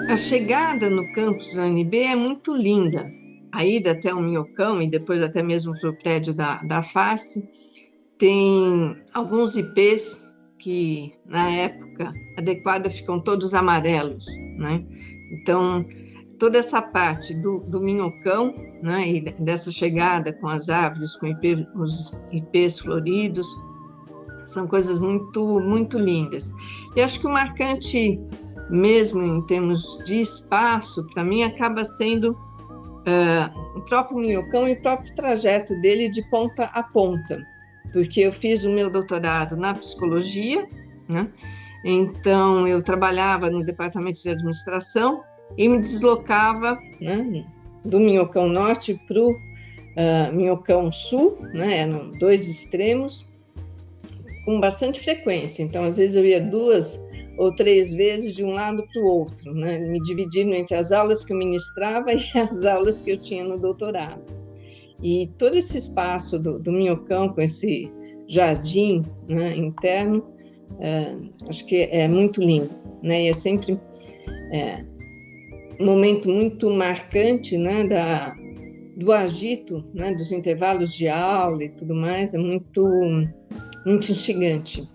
A chegada no campus da UNB é muito linda. A ida até o Minhocão e depois até mesmo para o prédio da face tem alguns ipês que, na época adequada, ficam todos amarelos, né? Então, toda essa parte do Minhocão, né, e dessa chegada com as árvores, com os ipês floridos, são coisas muito, muito lindas. E acho que o marcante, mesmo em termos de espaço, para mim acaba sendo o próprio Minhocão e o próprio trajeto dele de ponta a ponta, porque eu fiz o meu doutorado na psicologia, né? Então eu trabalhava no departamento de administração e me deslocava, né, do Minhocão Norte para o Minhocão Sul, né? Eram dois extremos, com bastante frequência. Então, às vezes eu ia 2 ou 3 vezes de um lado para o outro, né? Me dividindo entre as aulas que eu ministrava e as aulas que eu tinha no doutorado. E todo esse espaço do Minhocão, com esse jardim, né, interno, acho que é muito lindo, né? E é sempre um momento muito marcante, né, do agito, né, dos intervalos de aula e tudo mais, é muito, muito instigante.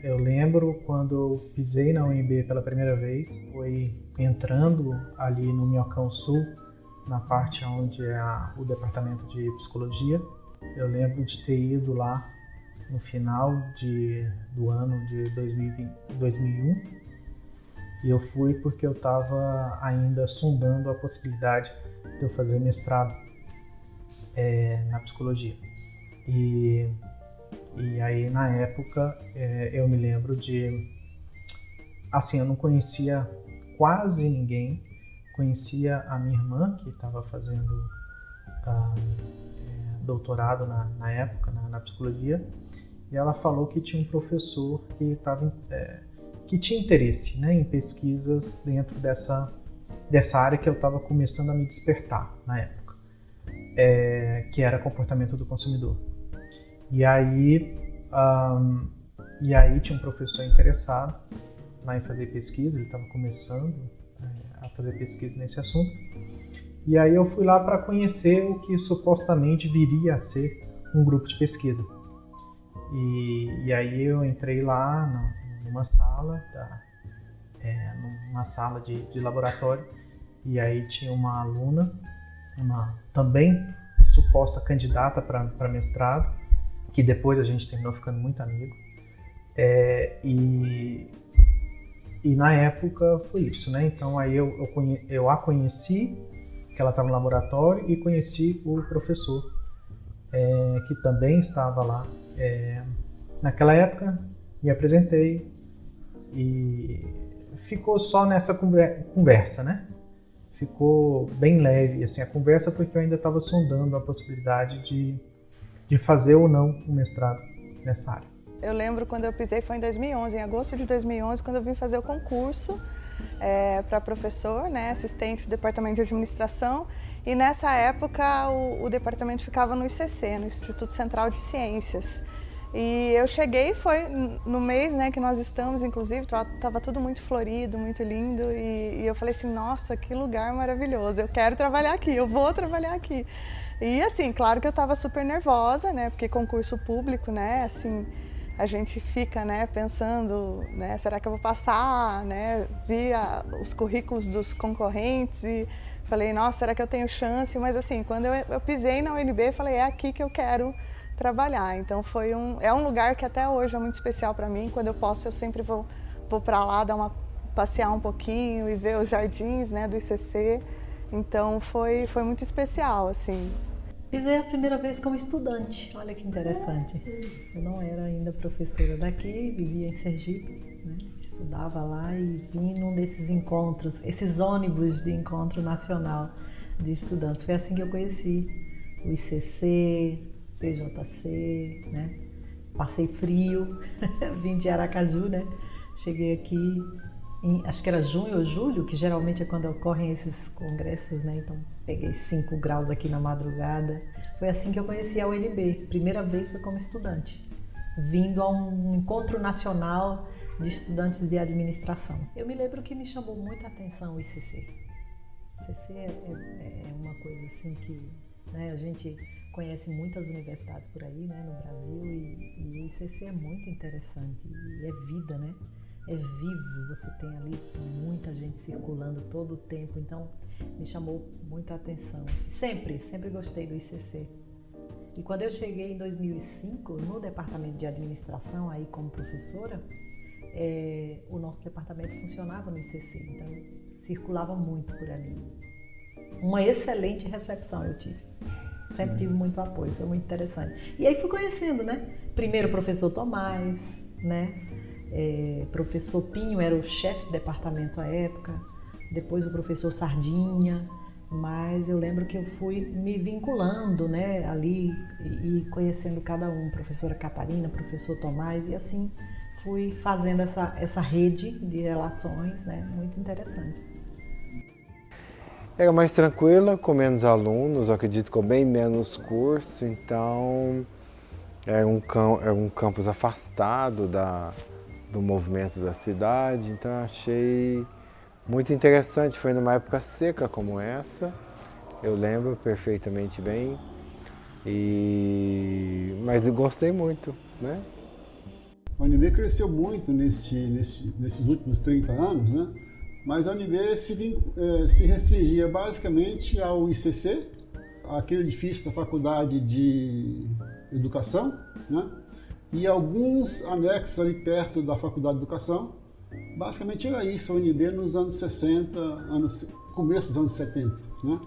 Eu lembro quando eu pisei na UNB pela primeira vez, foi entrando ali no Minhocão Sul, na parte onde é o departamento de psicologia. Eu lembro de ter ido lá no final do ano de 2001 e eu fui porque eu estava ainda sondando a possibilidade de eu fazer mestrado na psicologia. E aí, na época, eu me lembro de... Assim, eu não conhecia quase ninguém. Conhecia a minha irmã, que estava fazendo doutorado na época, na psicologia. E ela falou que tinha um professor que tinha interesse, né, em pesquisas dentro dessa área que eu estava começando a me despertar na época, que era comportamento do consumidor. E aí tinha um professor interessado lá em fazer pesquisa, ele estava começando a fazer pesquisa nesse assunto. E aí eu fui lá para conhecer o que supostamente viria a ser um grupo de pesquisa. E aí eu entrei lá numa sala, de laboratório, e aí tinha uma aluna, uma também suposta candidata para mestrado, que depois a gente terminou ficando muito amigo. E na época foi isso, né? Então aí eu a conheci, que ela estava no laboratório, e conheci o professor, que também estava lá. Naquela época, me apresentei e ficou só nessa conversa, né? Ficou bem leve assim, a conversa, porque eu ainda estava sondando a possibilidade de fazer ou não um mestrado nessa área. Eu lembro quando eu pisei, foi em 2011, em agosto de 2011, quando eu vim fazer o concurso para professor, né, assistente do departamento de administração, e nessa época o departamento ficava no ICC, no Instituto Central de Ciências. E eu cheguei, foi no mês, né, que nós estamos, inclusive, estava tudo muito florido, muito lindo, e eu falei assim, nossa, que lugar maravilhoso, eu quero trabalhar aqui, eu vou trabalhar aqui. E assim, claro que eu estava super nervosa, né, porque concurso público, né, assim, a gente fica, né, pensando, né, será que eu vou passar, né, via os currículos dos concorrentes e falei, nossa, será que eu tenho chance? Mas assim, quando eu pisei na UNB, falei, é aqui que eu quero trabalhar. Então é um lugar que até hoje é muito especial para mim. Quando eu posso, eu sempre vou para lá, passear um pouquinho e ver os jardins, né, do ICC. Então foi muito especial, assim. Pisei a primeira vez como estudante, olha que interessante. Eu não era ainda professora daqui, vivia em Sergipe, né? Estudava lá e vim num desses encontros, esses ônibus de encontro nacional de estudantes. Foi assim que eu conheci o ICC, PJC, né? Passei frio, vim de Aracaju, né? Cheguei aqui acho que era junho ou julho, que geralmente é quando ocorrem esses congressos, né? Então peguei 5 graus aqui na madrugada. Foi assim que eu conheci a UNB. Primeira vez foi como estudante, vindo a um encontro nacional de estudantes de administração. Eu me lembro que me chamou muita atenção o ICC. ICC é uma coisa assim que, né, a gente conhece muitas universidades por aí, né, no Brasil, e o ICC é muito interessante, e é vida, né? É vivo, você tem ali muita gente circulando todo o tempo, então me chamou muito a atenção. Sempre gostei do ICC. E quando eu cheguei em 2005 no departamento de administração, aí como professora, o nosso departamento funcionava no ICC, então circulava muito por ali. Uma excelente recepção eu tive. Sempre tive muito apoio, foi muito interessante. E aí fui conhecendo, né? Primeiro o professor Tomás, né? Professor Pinho era o chefe do departamento à época, depois o professor Sardinha, mas eu lembro que eu fui me vinculando, né, ali e conhecendo cada um, professora Catarina, professor Tomás, e assim fui fazendo essa rede de relações, né, muito interessante. Era mais tranquila, com menos alunos, eu acredito com bem menos curso, então era um campus afastado do movimento da cidade, então eu achei muito interessante. Foi numa época seca como essa, eu lembro perfeitamente bem, mas eu gostei muito, né? A UNB cresceu muito nesses últimos 30 anos, né? Mas a UNB se restringia basicamente ao ICC, aquele edifício da Faculdade de Educação, né? E alguns anexos ali perto da Faculdade de Educação. Basicamente era isso, a UNB nos anos 60, começo dos anos 70. Né?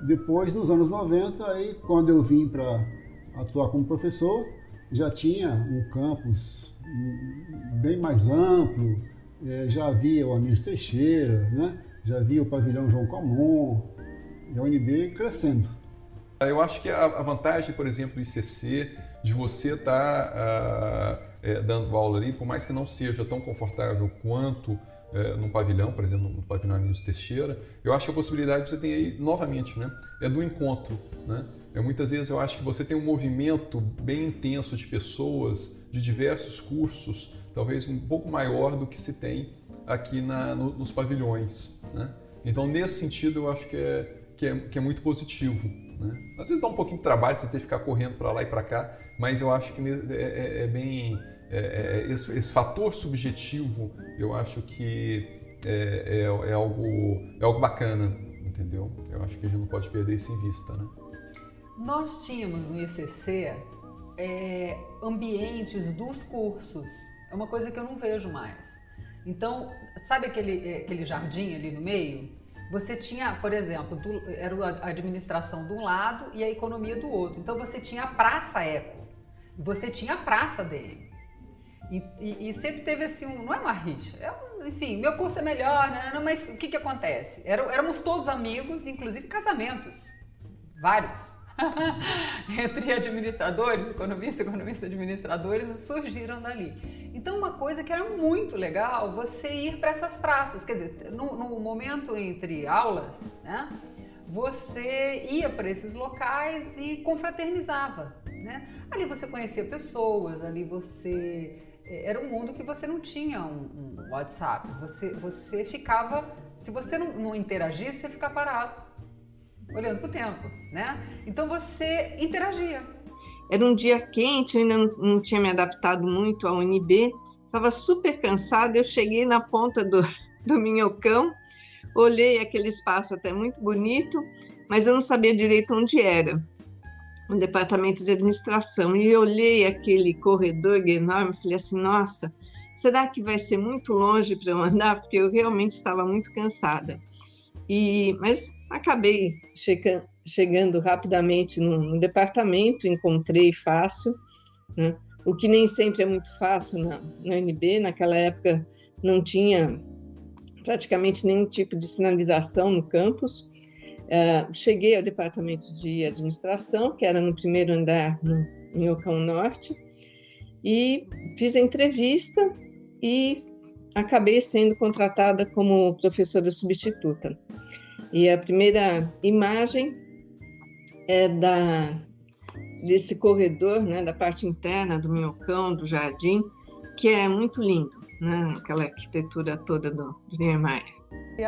Depois, nos anos 90, aí, quando eu vim para atuar como professor, já tinha um campus bem mais amplo, já havia o Anísio Teixeira, né? Já havia o pavilhão João Calmon, e a UNB crescendo. Eu acho que a vantagem, por exemplo, do ICC, de você estar dando aula ali, por mais que não seja tão confortável quanto num pavilhão, por exemplo, no pavilhão Anísio Teixeira, eu acho que a possibilidade que você tem aí, novamente, né, é do encontro. Né? Muitas vezes eu acho que você tem um movimento bem intenso de pessoas de diversos cursos, talvez um pouco maior do que se tem aqui nos pavilhões. Né? Então, nesse sentido, eu acho que é muito positivo. Né? Às vezes dá um pouquinho de trabalho você ter que ficar correndo para lá e para cá, mas eu acho que esse fator subjetivo, eu acho que é algo bacana, entendeu? Eu acho que a gente não pode perder isso em vista, né? Nós tínhamos no ICC ambientes dos cursos, é uma coisa que eu não vejo mais. Então, sabe aquele jardim ali no meio? Você tinha, por exemplo, era a administração de um lado e a economia do outro. Então você tinha a Praça Eco, você tinha a Praça DM. E sempre teve assim, não é uma rixa, enfim, meu curso é melhor, né? Mas o que acontece? Éramos todos amigos, inclusive casamentos, vários. Entre administradores, economistas administradores surgiram dali. Então uma coisa que era muito legal, você ir para essas praças, quer dizer, no momento entre aulas, né, você ia para esses locais e confraternizava, né? Ali você conhecia pessoas, ali você... Era um mundo que você não tinha um WhatsApp, você ficava, se você não interagisse, você ficava parado, olhando para o tempo, né? Então você interagia. Era um dia quente, eu ainda não tinha me adaptado muito à UNB, estava super cansada, eu cheguei na ponta do Minhocão, olhei aquele espaço até muito bonito, mas eu não sabia direito onde era, o departamento de administração, e olhei aquele corredor enorme e falei assim, nossa, será que vai ser muito longe para eu andar? Porque eu realmente estava muito cansada. Mas acabei chegando rapidamente no departamento, encontrei fácil, né? O que nem sempre é muito fácil na UNB. Naquela época não tinha praticamente nenhum tipo de sinalização no campus. Cheguei ao departamento de administração, que era no primeiro andar, no Minhocão Norte, e fiz a entrevista e acabei sendo contratada como professora substituta. E a primeira imagem é desse corredor, né, da parte interna do Minhocão, do jardim, que é muito lindo. né? Aquela arquitetura toda do Niemeyer.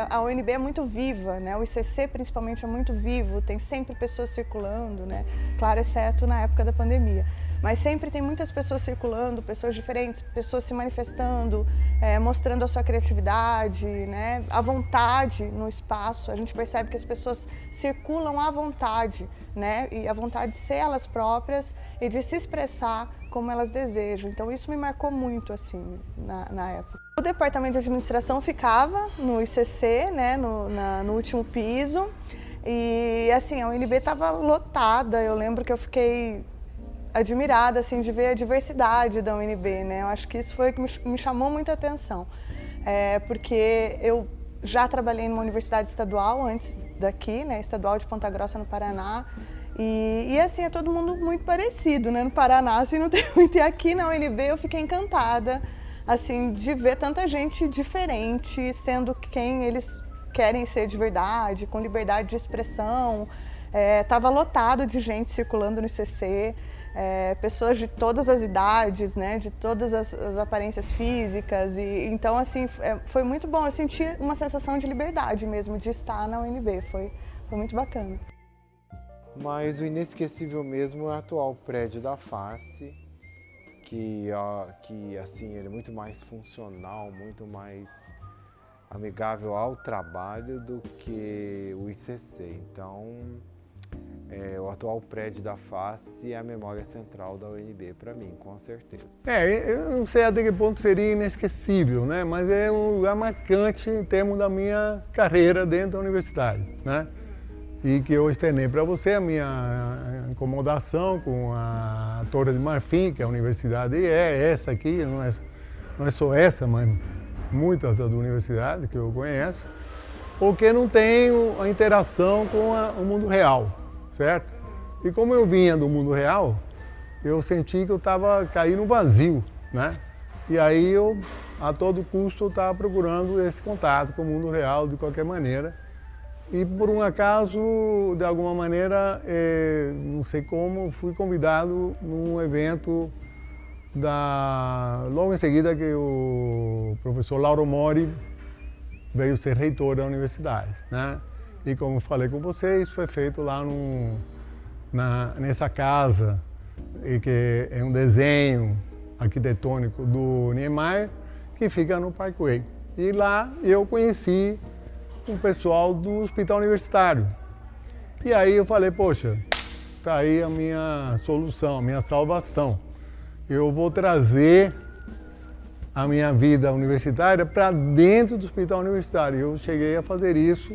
A UNB é muito viva, né? O ICC principalmente é muito vivo, tem sempre pessoas circulando, né? Claro, exceto na época da pandemia. Mas sempre tem muitas pessoas circulando, pessoas diferentes, pessoas se manifestando, mostrando a sua criatividade, né? A vontade no espaço. A gente percebe que as pessoas circulam à vontade, né? E a vontade de ser elas próprias e de se expressar como elas desejam. Então isso me marcou muito assim na época. O departamento de administração ficava no ICC, né? No último piso. E assim, a UNB estava lotada. Eu lembro que eu fiquei admirada assim, de ver a diversidade da UNB, né? Eu acho que isso foi o que me chamou muita atenção, porque eu já trabalhei numa universidade estadual antes daqui, né? Estadual de Ponta Grossa, no Paraná, e assim, é todo mundo muito parecido, né? No Paraná, assim, não tem muito. E aqui na UNB eu fiquei encantada, assim, de ver tanta gente diferente, sendo quem eles querem ser de verdade, com liberdade de expressão. Estava lotado de gente circulando no ICC, pessoas de todas as idades, né, de todas as aparências físicas, e então assim foi muito bom. Eu senti uma sensação de liberdade mesmo de estar na UNB, foi muito bacana. Mas o inesquecível mesmo é o atual prédio da Face, que assim ele é muito mais funcional, muito mais amigável ao trabalho do que o ICC. Então o atual prédio da Face é a memória central da UNB para mim, com certeza. Eu não sei até que ponto seria inesquecível, né? Mas é um lugar marcante em termos da minha carreira dentro da universidade, né? E que eu externei para você a minha incomodação com a Torre de Marfim, que a universidade é essa aqui, não é só essa, mas muitas das universidades que eu conheço, porque não tem a interação com o mundo real. Certo? E como eu vinha do mundo real, eu senti que eu estava caindo no vazio, né? E aí eu, a todo custo, estava procurando esse contato com o mundo real de qualquer maneira. E por um acaso, de alguma maneira, não sei como, fui convidado num evento logo em seguida que o professor Lauro Mori veio ser reitor da universidade, né? E como falei com vocês, foi feito lá nessa casa, e que é um desenho arquitetônico do Niemeyer, que fica no Parkway. E lá eu conheci o pessoal do Hospital Universitário. E aí eu falei, poxa, tá aí a minha solução, a minha salvação. Eu vou trazer a minha vida universitária para dentro do Hospital Universitário. Eu cheguei a fazer isso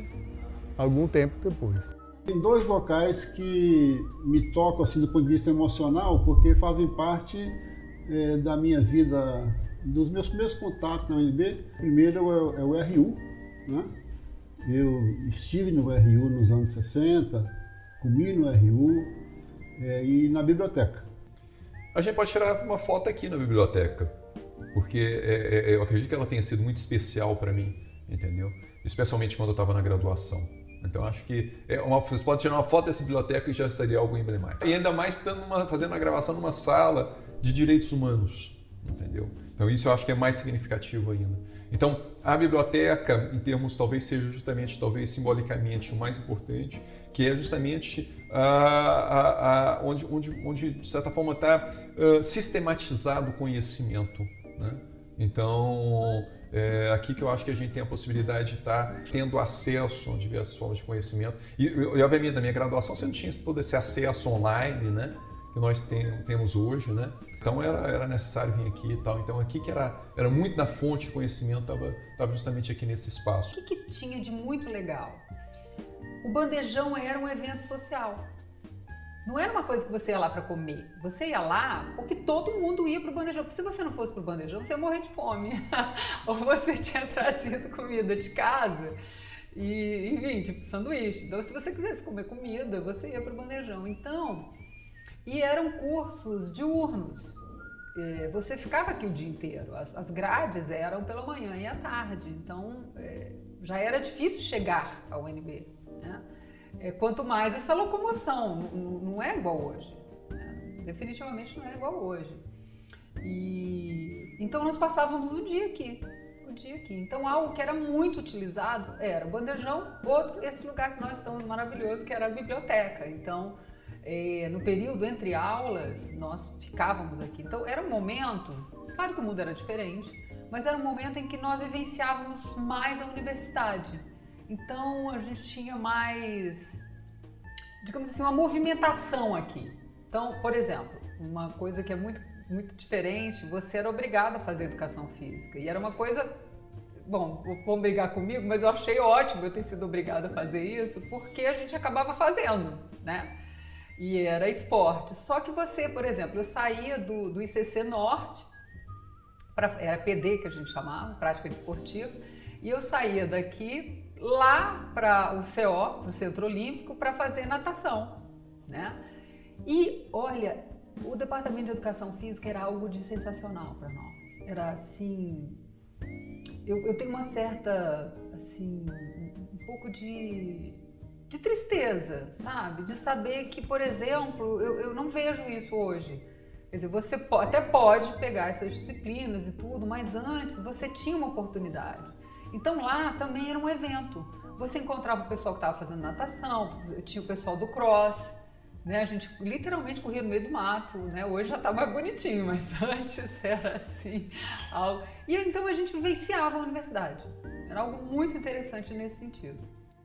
algum tempo depois. Tem dois locais que me tocam assim do ponto de vista emocional, porque fazem parte da minha vida, dos meus primeiros contatos na UNB. Primeiro é o RU, né? Eu estive no RU nos anos 60, comi no RU e na biblioteca. A gente pode tirar uma foto aqui na biblioteca, porque eu acredito que ela tenha sido muito especial para mim, entendeu? Especialmente quando eu estava na graduação. Então acho que vocês podem tirar uma foto dessa biblioteca e já seria algo emblemático. E ainda mais fazendo a gravação numa sala de direitos humanos, entendeu? Então isso eu acho que é mais significativo ainda. Então a biblioteca, em termos, talvez seja justamente, talvez simbolicamente, o mais importante, que é justamente onde de certa forma está sistematizado o conhecimento, né? Então aqui que eu acho que a gente tem a possibilidade de estar tendo acesso a diversas formas de conhecimento. E obviamente, na minha graduação, você não tinha todo esse acesso online, né, que nós temos hoje, né? Então era necessário vir aqui e tal. Então aqui que era muito na fonte de conhecimento, estava justamente aqui nesse espaço. O que tinha de muito legal? O bandejão era um evento social. Não era uma coisa que você ia lá para comer. Você ia lá porque todo mundo ia para o bandejão. Porque se você não fosse para o bandejão, você ia morrer de fome. Ou você tinha trazido comida de casa e, enfim, tipo sanduíche. Então, se você quisesse comer comida, você ia para o bandejão. Então, e eram cursos diurnos. Você ficava aqui o dia inteiro. As grades eram pela manhã e à tarde. Então, já era difícil chegar ao UNB, né? Quanto mais essa locomoção, não é igual hoje, né? Definitivamente não é igual hoje. E Então nós passávamos o dia aqui. Então algo que era muito utilizado era o bandejão, outro, esse lugar que nós estamos maravilhoso, que era a biblioteca. Então, no período entre aulas, nós ficávamos aqui. Então era um momento, claro que o mundo era diferente, mas era um momento em que nós vivenciávamos mais a universidade. Então a gente tinha mais, digamos assim, uma movimentação aqui. Então, por exemplo, uma coisa que é muito diferente, você era obrigado a fazer educação física. E era uma coisa, bom, vão brigar comigo, mas eu achei ótimo eu ter sido obrigada a fazer isso, porque a gente acabava fazendo, né? E era esporte. Só que você, por exemplo, eu saía do ICC Norte, era PD que a gente chamava, prática desportiva, e eu saía daqui lá para o CO, no Centro Olímpico, para fazer natação, né? E, olha, o Departamento de Educação Física era algo de sensacional para nós. Era assim, eu tenho uma certa, assim, um pouco de tristeza, sabe? De saber que, por exemplo, eu não vejo isso hoje. Quer dizer, você até pode pegar essas disciplinas e tudo, mas antes você tinha uma oportunidade. Então lá também era um evento. Você encontrava o pessoal que estava fazendo natação, tinha o pessoal do cross, né? A gente literalmente corria no meio do mato, né? Hoje já está mais bonitinho, mas antes era assim, algo. E então a gente vivenciava a universidade. Era algo muito interessante nesse sentido.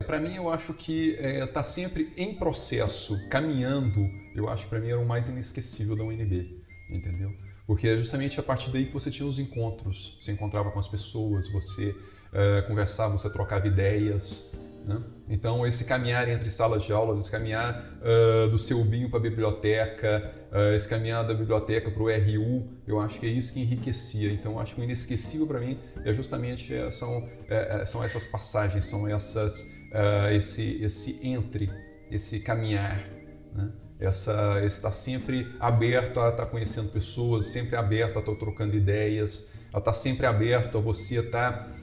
Para mim, eu acho que estar sempre em processo, caminhando, eu acho que para mim era o mais inesquecível da UNB, entendeu? Porque é justamente a partir daí que você tinha os encontros, você encontrava com as pessoas, você conversava, você trocava ideias, né? Então, esse caminhar entre salas de aulas, esse caminhar do CEUBinho para a biblioteca, esse caminhar da biblioteca para o RU, eu acho que é isso que enriquecia. Então, eu acho que o inesquecível para mim é justamente são essas passagens, são esse caminhar, né? Estar sempre aberto a estar conhecendo pessoas, sempre aberto a estar trocando ideias, a estar sempre aberto a você estar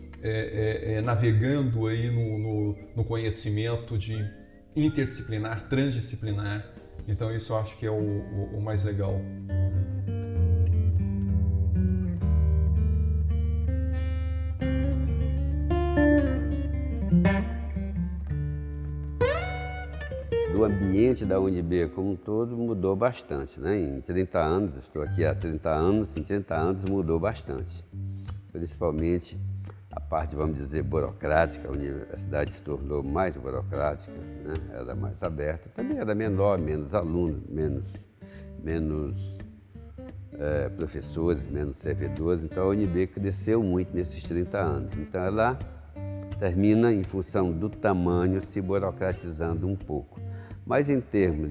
navegando aí no conhecimento de interdisciplinar, transdisciplinar. Então isso eu acho que é o mais legal. O ambiente da UNB como um todo mudou bastante, né? Em 30 anos, eu estou aqui há 30 anos, em 30 anos mudou bastante. Principalmente a parte, vamos dizer, burocrática, a universidade se tornou mais burocrática, né? Era mais aberta, também era menor, menos alunos, menos professores, menos servidores, então a UNB cresceu muito nesses 30 anos. Então ela termina, em função do tamanho, se burocratizando um pouco. Mas em termos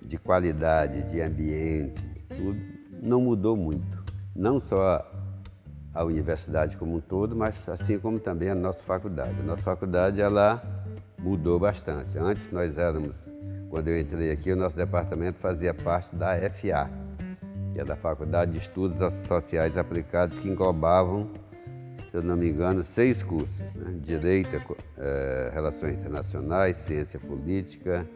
de qualidade, de ambiente, de tudo, não mudou muito. Não só a universidade como um todo, mas assim como também a nossa faculdade. A nossa faculdade, ela mudou bastante. Antes quando eu entrei aqui, o nosso departamento fazia parte da FA, que é da Faculdade de Estudos Sociais Aplicados, que englobavam, se eu não me engano, 6 cursos, né? Direito, Relações Internacionais, Ciência Política,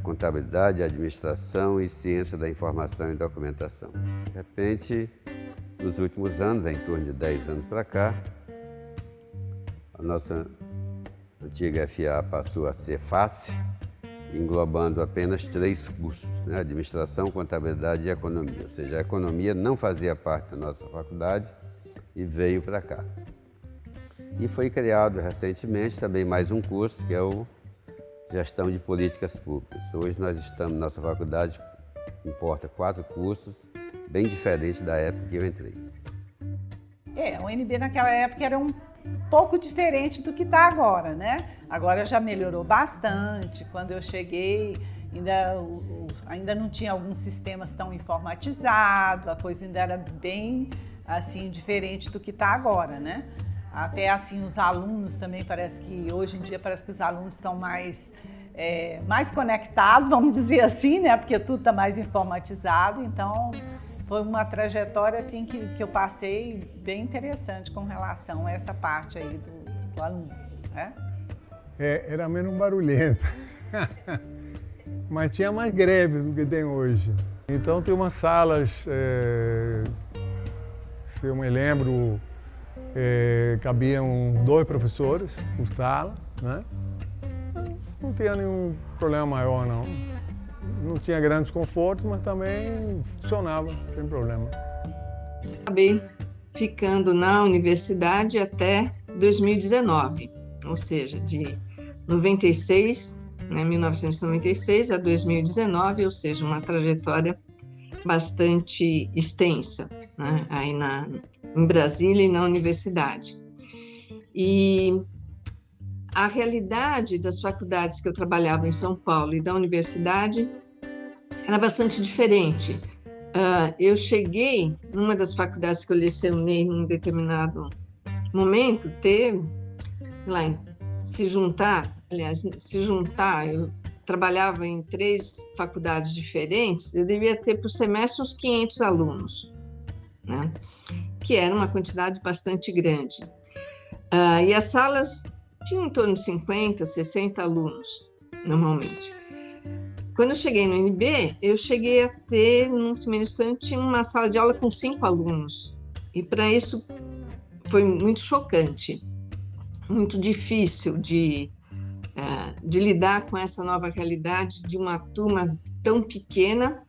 Contabilidade, Administração e Ciência da Informação e Documentação. De repente, nos últimos anos, em torno de 10 anos para cá, a nossa antiga FA passou a ser FACE, englobando apenas 3 cursos, né? Administração, Contabilidade e Economia. Ou seja, a Economia não fazia parte da nossa faculdade e veio para cá. E foi criado recentemente também mais um curso, que é o Gestão de Políticas Públicas. Hoje nós estamos, nossa faculdade comporta 4 cursos, bem diferentes da época que eu entrei. A UNB naquela época era um pouco diferente do que está agora, né? Agora já melhorou bastante. Quando eu cheguei, ainda não tinha alguns sistemas tão informatizados, a coisa ainda era bem assim diferente do que está agora, né? Até assim os alunos também hoje em dia parece que os alunos estão mais conectados, vamos dizer assim, né? Porque tudo está mais informatizado, então foi uma trajetória assim que eu passei bem interessante com relação a essa parte aí do alunos, né? Era menos barulhenta, mas tinha mais greves do que tem hoje. Então tem umas salas eu me lembro, cabiam 2 professores por sala, né? Não tinha nenhum problema maior, não. Não tinha grandes confortos, mas também funcionava sem problema. Acabei ficando na universidade até 2019, ou seja, de 1996 a 2019, ou seja, uma trajetória bastante extensa, né, aí em Brasília e na universidade. E a realidade das faculdades que eu trabalhava em São Paulo e da universidade era bastante diferente. Eu cheguei, numa das faculdades que eu lecionei num determinado momento, se juntar, eu trabalhava em 3 faculdades diferentes, eu devia ter por semestre uns 500 alunos, né? Que era uma quantidade bastante grande. E as salas tinham em torno de 50, 60 alunos, normalmente. Quando eu cheguei no UNB, eu cheguei a ter, num primeiro instante, uma sala de aula com 5 alunos. E para isso foi muito chocante, muito difícil de lidar com essa nova realidade de uma turma tão pequena.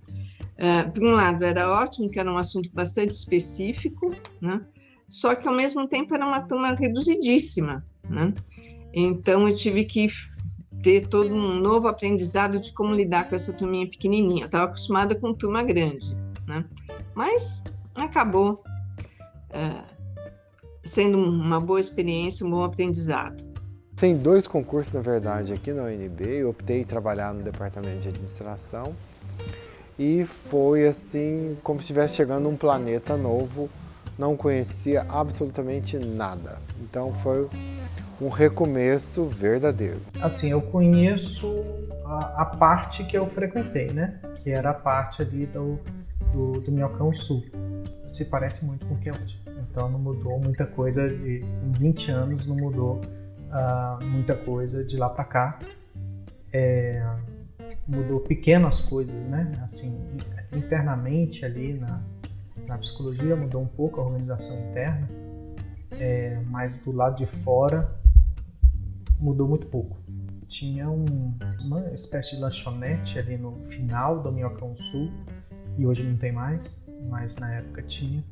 Por um lado, era ótimo, que era um assunto bastante específico, né? Só que, ao mesmo tempo, era uma turma reduzidíssima, né? Então, eu tive que ter todo um novo aprendizado de como lidar com essa turminha pequenininha. Eu estava acostumada com turma grande, né? Mas acabou sendo uma boa experiência, um bom aprendizado. Tem 2 concursos, na verdade, aqui na UNB. Eu optei em trabalhar no departamento de administração e foi assim, como se estivesse chegando num planeta novo, não conhecia absolutamente nada. Então foi um recomeço verdadeiro. Assim, eu conheço a parte que eu frequentei, né? Que era a parte ali do Minhocão Sul. Se parece muito com o que é hoje. Então não mudou muita coisa, em 20 anos não mudou muita coisa de lá para cá. Mudou pequenas coisas, né? Assim, internamente ali na psicologia mudou um pouco a organização interna, mas do lado de fora mudou muito pouco. Tinha uma espécie de lanchonete ali no final do Minhocão Sul, e hoje não tem mais, mas na época tinha.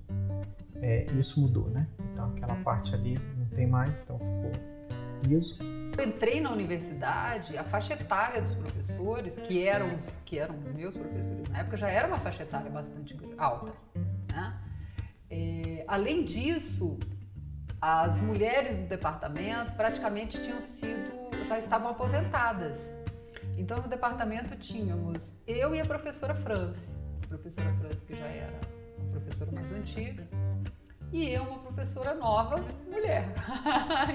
Isso mudou, né? Então aquela parte ali não tem mais, então ficou liso. Eu entrei na universidade, a faixa etária dos professores, que eram os meus professores na época, já era uma faixa etária bastante alta, né? Além disso, as mulheres do departamento praticamente já estavam aposentadas. Então, no departamento tínhamos eu e a professora Franci, que já era uma professora mais antiga, e eu, uma professora nova, mulher.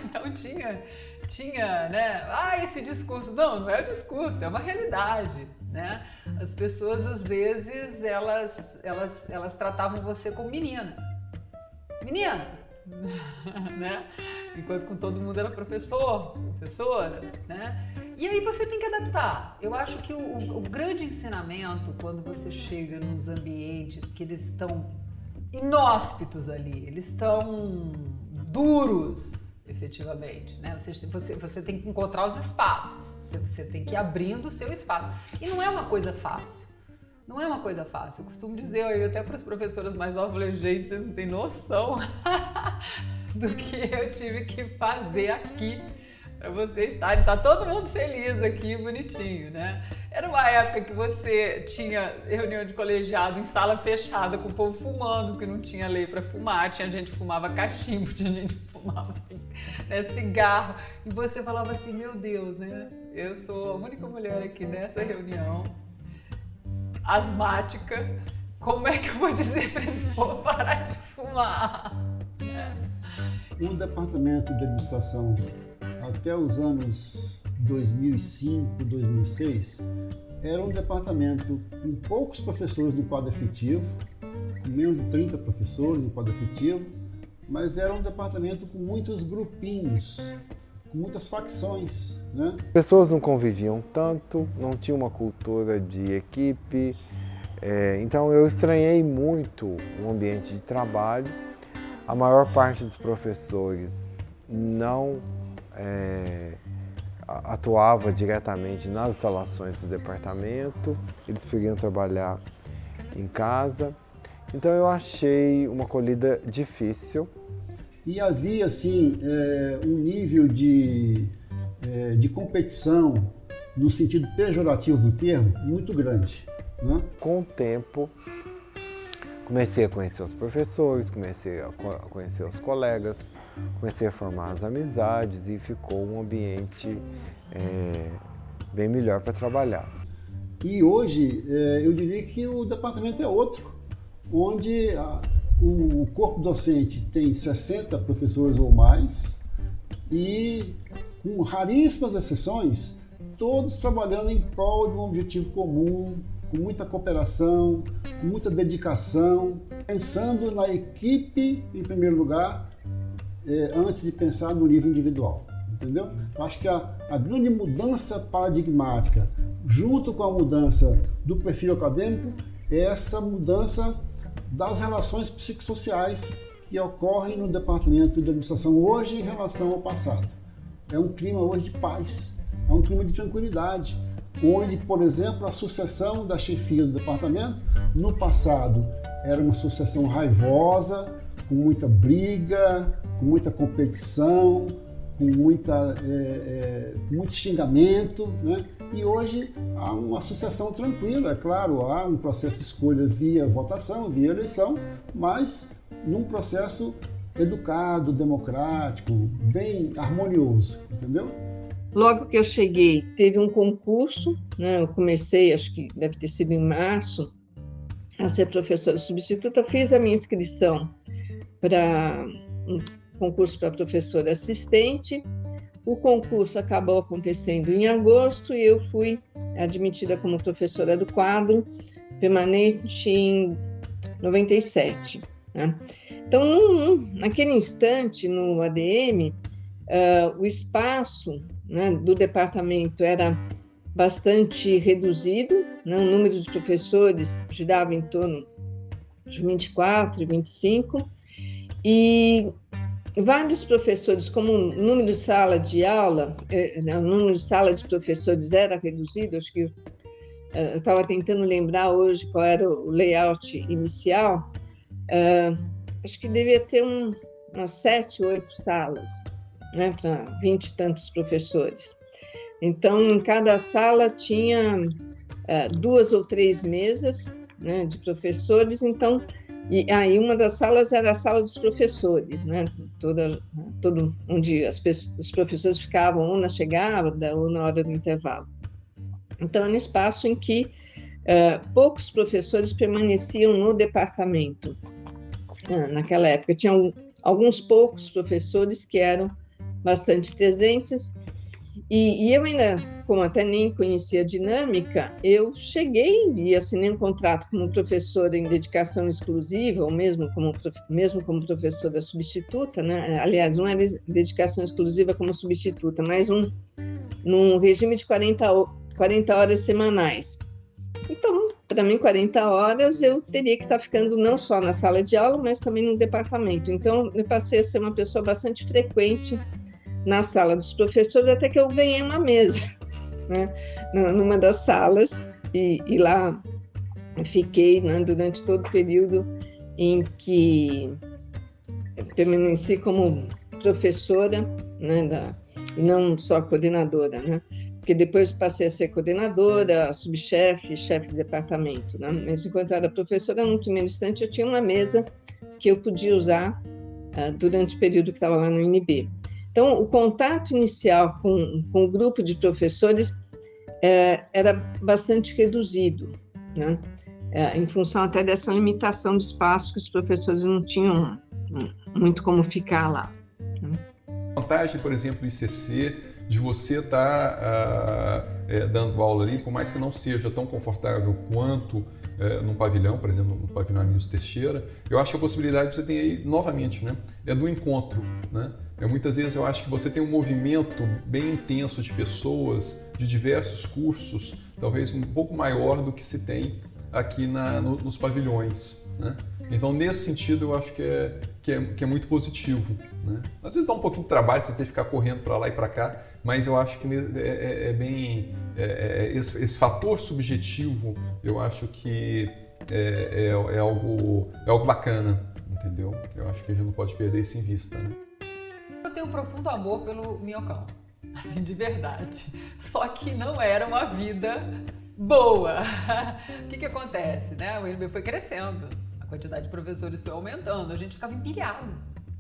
Então tinha, né? Esse discurso. Não é o discurso, é uma realidade, né? As pessoas, às vezes, elas tratavam você como menina, né? Enquanto com todo mundo era professora, né? E aí você tem que adaptar. Eu acho que o grande ensinamento, quando você chega nos ambientes que eles estão inóspitos ali, eles estão duros, efetivamente, né? Você tem que encontrar os espaços, você tem que ir abrindo o seu espaço. E não é uma coisa fácil. Não é uma coisa fácil. Eu costumo dizer até para as professoras mais novas, eu falei, gente, vocês não têm noção do que eu tive que fazer aqui para vocês estarem. Tá todo mundo feliz aqui, bonitinho, né? Era uma época que você tinha reunião de colegiado em sala fechada, com o povo fumando, que não tinha lei para fumar, tinha gente que fumava cachimbo, tinha gente que fumava assim, né, cigarro, e você falava assim, meu Deus, né? Eu sou a única mulher aqui nessa reunião, asmática, como é que eu vou dizer para esse povo parar de fumar? O departamento de administração, até os anos 2005, 2006, era um departamento com poucos professores no quadro efetivo, com menos de 30 professores no quadro efetivo, mas era um departamento com muitos grupinhos, com muitas facções, né? Pessoas não conviviam tanto, não tinha uma cultura de equipe, então eu estranhei muito o ambiente de trabalho, A maior parte dos professores não atuava diretamente nas instalações do departamento, eles podiam trabalhar em casa. Então eu achei uma acolhida difícil. E havia assim um nível de competição, no sentido pejorativo do termo, muito grande, né? Com o tempo, comecei a conhecer os professores, comecei a conhecer os colegas, comecei a formar as amizades e ficou um ambiente bem melhor para trabalhar. E hoje eu diria que o departamento é outro, onde o corpo docente tem 60 professores ou mais e, com raríssimas exceções, todos trabalhando em prol de um objetivo comum, com muita cooperação, com muita dedicação, pensando na equipe em primeiro lugar, antes de pensar no nível individual, entendeu? Eu acho que a grande mudança paradigmática, junto com a mudança do perfil acadêmico, é essa mudança das relações psicossociais que ocorrem no departamento de administração hoje em relação ao passado. É um clima hoje de paz, é um clima de tranquilidade, onde, por exemplo, a sucessão da chefia do departamento, no passado, era uma sucessão raivosa, com muita briga, com muita competição, com muito xingamento, né? E hoje há uma sucessão tranquila, é claro, há um processo de escolha via votação, via eleição, mas num processo educado, democrático, bem harmonioso, entendeu? Logo que eu cheguei, teve um concurso, né? Eu comecei, acho que deve ter sido em março, a ser professora substituta. Fiz a minha inscrição para um concurso para professora assistente. O concurso acabou acontecendo em agosto e eu fui admitida como professora do quadro permanente em 97. Né? Então, naquele instante, no ADM, o espaço, né, do departamento era bastante reduzido, né? O número de professores girava em torno de 24, 25, e vários professores, como o número de sala de aula, o número de sala de professores era reduzido, acho que eu estava tentando lembrar hoje qual era o layout inicial, acho que devia ter umas 7, 8 salas, né, para 20 e tantos professores. Então, em cada sala tinha 2 ou 3 mesas, né, de professores, então, e aí uma das salas era a sala dos professores, né, onde os professores ficavam ou na chegada ou na hora do intervalo. Então, era um espaço em que poucos professores permaneciam no departamento. Naquela época, tinham alguns poucos professores que eram bastante presentes, e eu ainda, como até nem conhecia a dinâmica, eu cheguei e assinei um contrato como professora em dedicação exclusiva, ou mesmo como professora substituta, né? Aliás, um era dedicação exclusiva como substituta, mas num regime de 40 horas semanais. Então, para mim, 40 horas eu teria que estar ficando não só na sala de aula, mas também no departamento. Então, eu passei a ser uma pessoa bastante frequente na sala dos professores, até que eu ganhei uma mesa, né, numa das salas, e lá fiquei, né, durante todo o período em que permaneci como professora, né, e não só coordenadora, né, porque depois passei a ser coordenadora, subchefe, chefe de departamento, né, mas enquanto eu era professora, no primeiro instante eu tinha uma mesa que eu podia usar durante o período que estava lá no INB. Então, o contato inicial com o grupo de professores era bastante reduzido, né? Em função até dessa limitação de espaço que os professores não tinham muito como ficar lá. Né? A vantagem, por exemplo, do ICC, de você estar dando aula ali, por mais que não seja tão confortável quanto num pavilhão, por exemplo, no pavilhão Amigos Teixeira, eu acho que a possibilidade que você tem aí, novamente, né, é do encontro, né? Muitas vezes eu acho que você tem um movimento bem intenso de pessoas de diversos cursos, talvez um pouco maior do que se tem aqui nos pavilhões, né? Então, nesse sentido, eu acho que é muito positivo, né? Às vezes dá um pouquinho de trabalho você ter que ficar correndo para lá e para cá, mas eu acho que esse fator subjetivo, eu acho que é algo bacana, entendeu? Eu acho que a gente não pode perder isso em vista, né? Eu tenho um profundo amor pelo Minhocão, assim, de verdade. Só que não era uma vida boa. O que acontece, né? O UNB foi crescendo, a quantidade de professores foi aumentando, a gente ficava empilhado.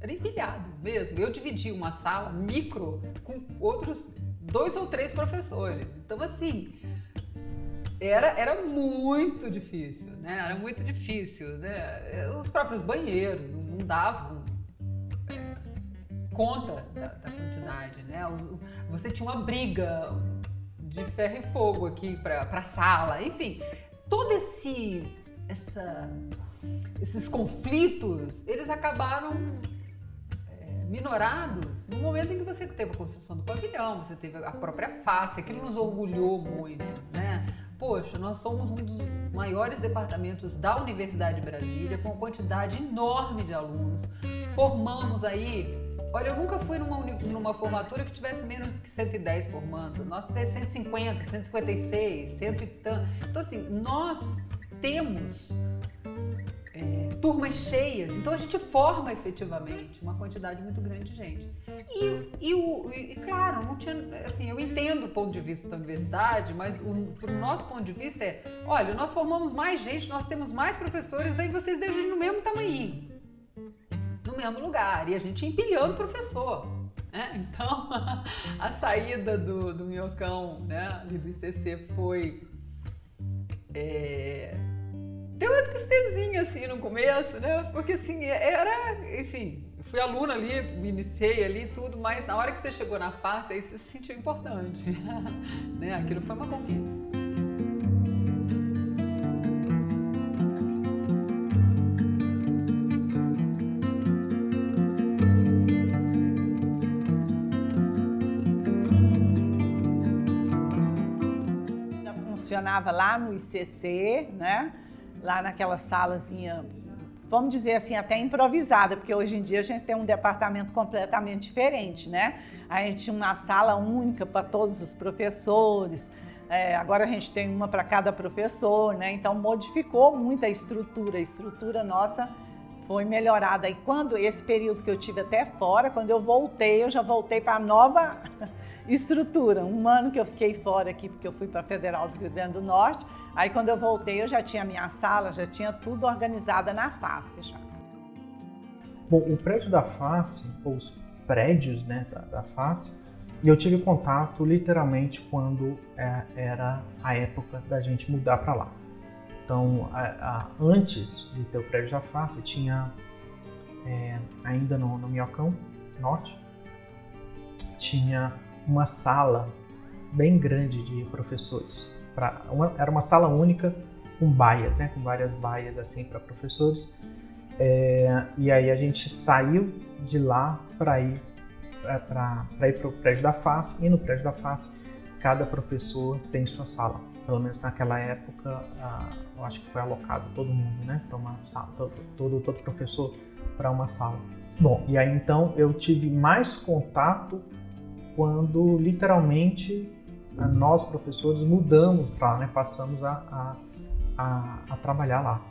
Era empilhado mesmo. Eu dividia uma sala micro com outros 2 ou 3 professores. Então, assim, era muito difícil, né? Era muito difícil, né? Os próprios banheiros não davam conta da quantidade, né? Você tinha uma briga de ferro e fogo aqui para a sala, enfim, todo esses conflitos, eles acabaram minorados no momento em que você teve a construção do pavilhão, você teve a própria face, aquilo nos orgulhou muito, né? Poxa, nós somos um dos maiores departamentos da Universidade de Brasília, com uma quantidade enorme de alunos, formamos aí. Olha, eu nunca fui numa formatura que tivesse menos do que 110 formandos. Nossa, tem 150, 156, 100 e tanto. Então, assim, nós temos turmas cheias, então a gente forma efetivamente uma quantidade muito grande de gente. E claro, não tinha, assim, eu entendo o ponto de vista da universidade, mas pro nosso ponto de vista olha, nós formamos mais gente, nós temos mais professores, daí vocês devem ir no mesmo tamanho, no mesmo lugar, e a gente empilhando professor, né? Então, a saída do Minhocão, né, ali do ICC foi... Deu uma tristezinha, assim, no começo, né? Porque, assim, enfim, eu fui aluna ali, me iniciei ali tudo, mas na hora que você chegou na face, aí você se sentiu importante, né? Aquilo foi uma conquista. Funcionava lá no ICC, né? Lá naquela salazinha, vamos dizer assim, até improvisada, porque hoje em dia a gente tem um departamento completamente diferente, né? A gente tinha uma sala única para todos os professores, agora a gente tem uma para cada professor, né? Então modificou muito a estrutura nossa foi melhorada. E quando esse período que eu tive até fora, quando eu voltei, eu já voltei para a nova estrutura. Um ano que eu fiquei fora aqui, porque eu fui para a Federal do Rio Grande do Norte. Aí quando eu voltei, eu já tinha minha sala, já tinha tudo organizado na face já. Bom, o prédio da face, ou os prédios, né, da face, e eu tive contato literalmente quando era a época da gente mudar para lá. Então, antes de ter o prédio da face, tinha ainda no Minhocão Norte, tinha uma sala bem grande de professores. Era uma sala única com baias, né, com várias baias assim para professores. E aí a gente saiu de lá para ir para o prédio da face, e no prédio da face cada professor tem sua sala. Pelo menos naquela época, eu acho que foi alocado todo mundo, né, para uma sala, todo professor para uma sala. Bom, e aí então eu tive mais contato quando literalmente nós professores mudamos para lá, né, passamos a trabalhar lá.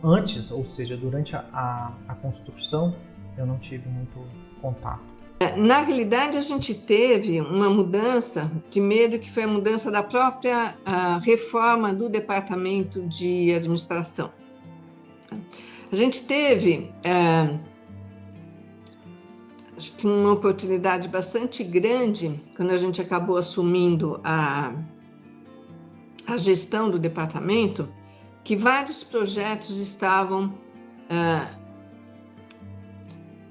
Antes, ou seja, durante a construção, eu não tive muito contato. Na realidade, a gente teve uma mudança, primeiro que foi a mudança da própria reforma do Departamento de Administração. A gente teve acho que uma oportunidade bastante grande quando a gente acabou assumindo a gestão do departamento, que vários projetos estavam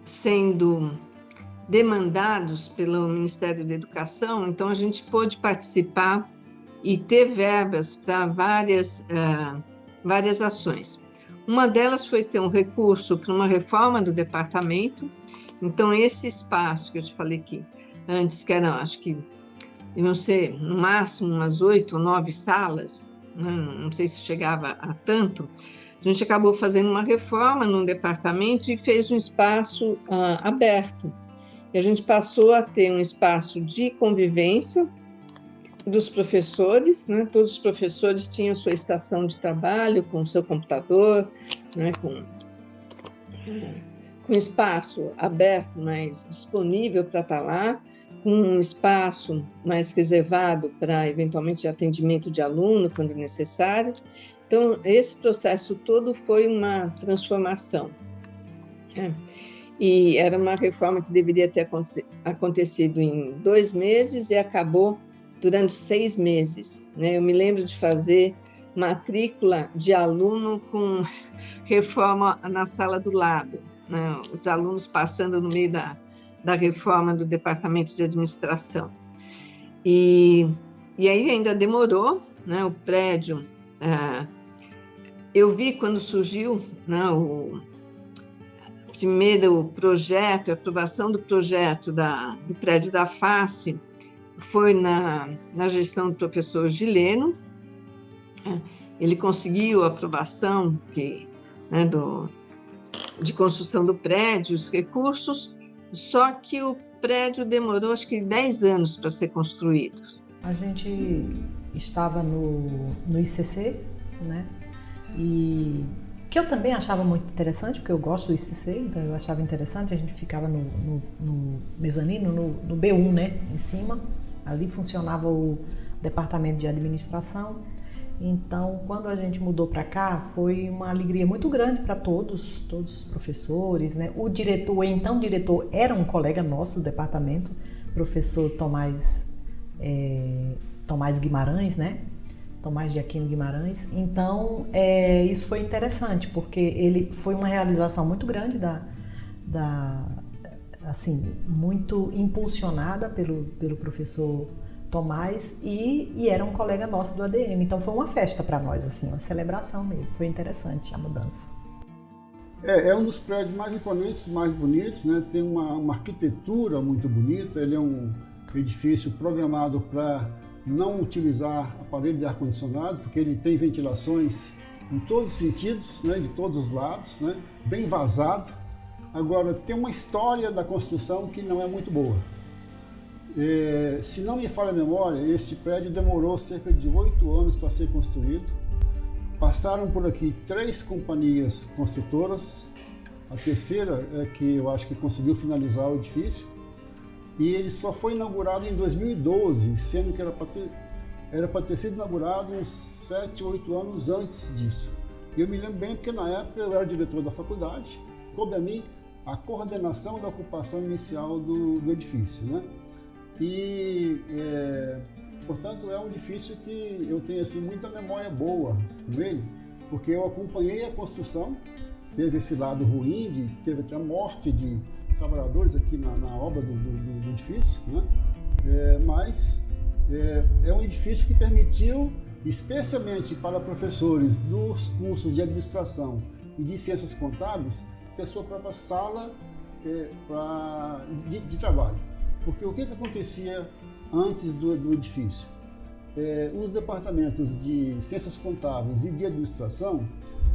sendo demandados pelo Ministério da Educação, então a gente pôde participar e ter verbas para várias ações. Uma delas foi ter um recurso para uma reforma do departamento, então esse espaço que eu te falei aqui antes, que eram, acho que iam ser no máximo umas 8 ou 9 salas, não sei se chegava a tanto, a gente acabou fazendo uma reforma no departamento e fez um espaço aberto. E a gente passou a ter um espaço de convivência dos professores, né? Todos os professores tinham sua estação de trabalho com seu computador, né? com espaço aberto, mas disponível para estar lá, com um espaço mais reservado para, eventualmente, atendimento de aluno, quando necessário. Então, esse processo todo foi uma transformação. E era uma reforma que deveria ter acontecido em 2 meses e acabou durante 6 meses. Né? Eu me lembro de fazer matrícula de aluno com reforma na sala do lado, né? Os alunos passando no meio da reforma do departamento de administração. E aí ainda demorou, né? O prédio, eu vi quando surgiu, né, o primeiro projeto, a aprovação do projeto do prédio da FACE, foi na gestão do professor Gileno. Ele conseguiu a aprovação né, de construção do prédio, os recursos, só que o prédio demorou acho que 10 anos para ser construído. A gente estava no ICC, né? E que eu também achava muito interessante, porque eu gosto do ICC, então eu achava interessante, a gente ficava no mezanino, no B1, né, em cima, ali funcionava o departamento de administração. Então, quando a gente mudou para cá, foi uma alegria muito grande para todos os professores, né? O então diretor, era um colega nosso do departamento, professor Tomás Guimarães, né? Tomás de Aquino Guimarães. Então, isso foi interessante, porque ele foi uma realização muito grande assim, muito impulsionada pelo professor Tomás e era um colega nosso do ADM. Então, foi uma festa para nós, assim, uma celebração mesmo. Foi interessante a mudança. É um dos prédios mais imponentes, mais bonitos, né? Tem uma arquitetura muito bonita, ele é um edifício programado para não utilizar aparelho de ar-condicionado, porque ele tem ventilações em todos os sentidos, né, de todos os lados, né, bem vazado. Agora, tem uma história da construção que não é muito boa. Se não me falha a memória, este prédio demorou cerca de 8 anos para ser construído. Passaram por aqui 3 companhias construtoras, a terceira é que eu acho que conseguiu finalizar o edifício. E ele só foi inaugurado em 2012, sendo que era para ter sido inaugurado uns 7, 8 anos antes disso. E eu me lembro bem porque na época eu era diretor da faculdade, coube a mim a coordenação da ocupação inicial do edifício, né? E, portanto, é um edifício que eu tenho assim, muita memória boa com ele, porque eu acompanhei a construção, teve esse lado ruim, teve até a morte de trabalhadores aqui na obra do edifício, né? Mas é um edifício que permitiu, especialmente para professores dos cursos de administração e de ciências contábeis, ter sua própria sala de trabalho. Porque o que acontecia antes do edifício? Os departamentos de ciências contábeis e de administração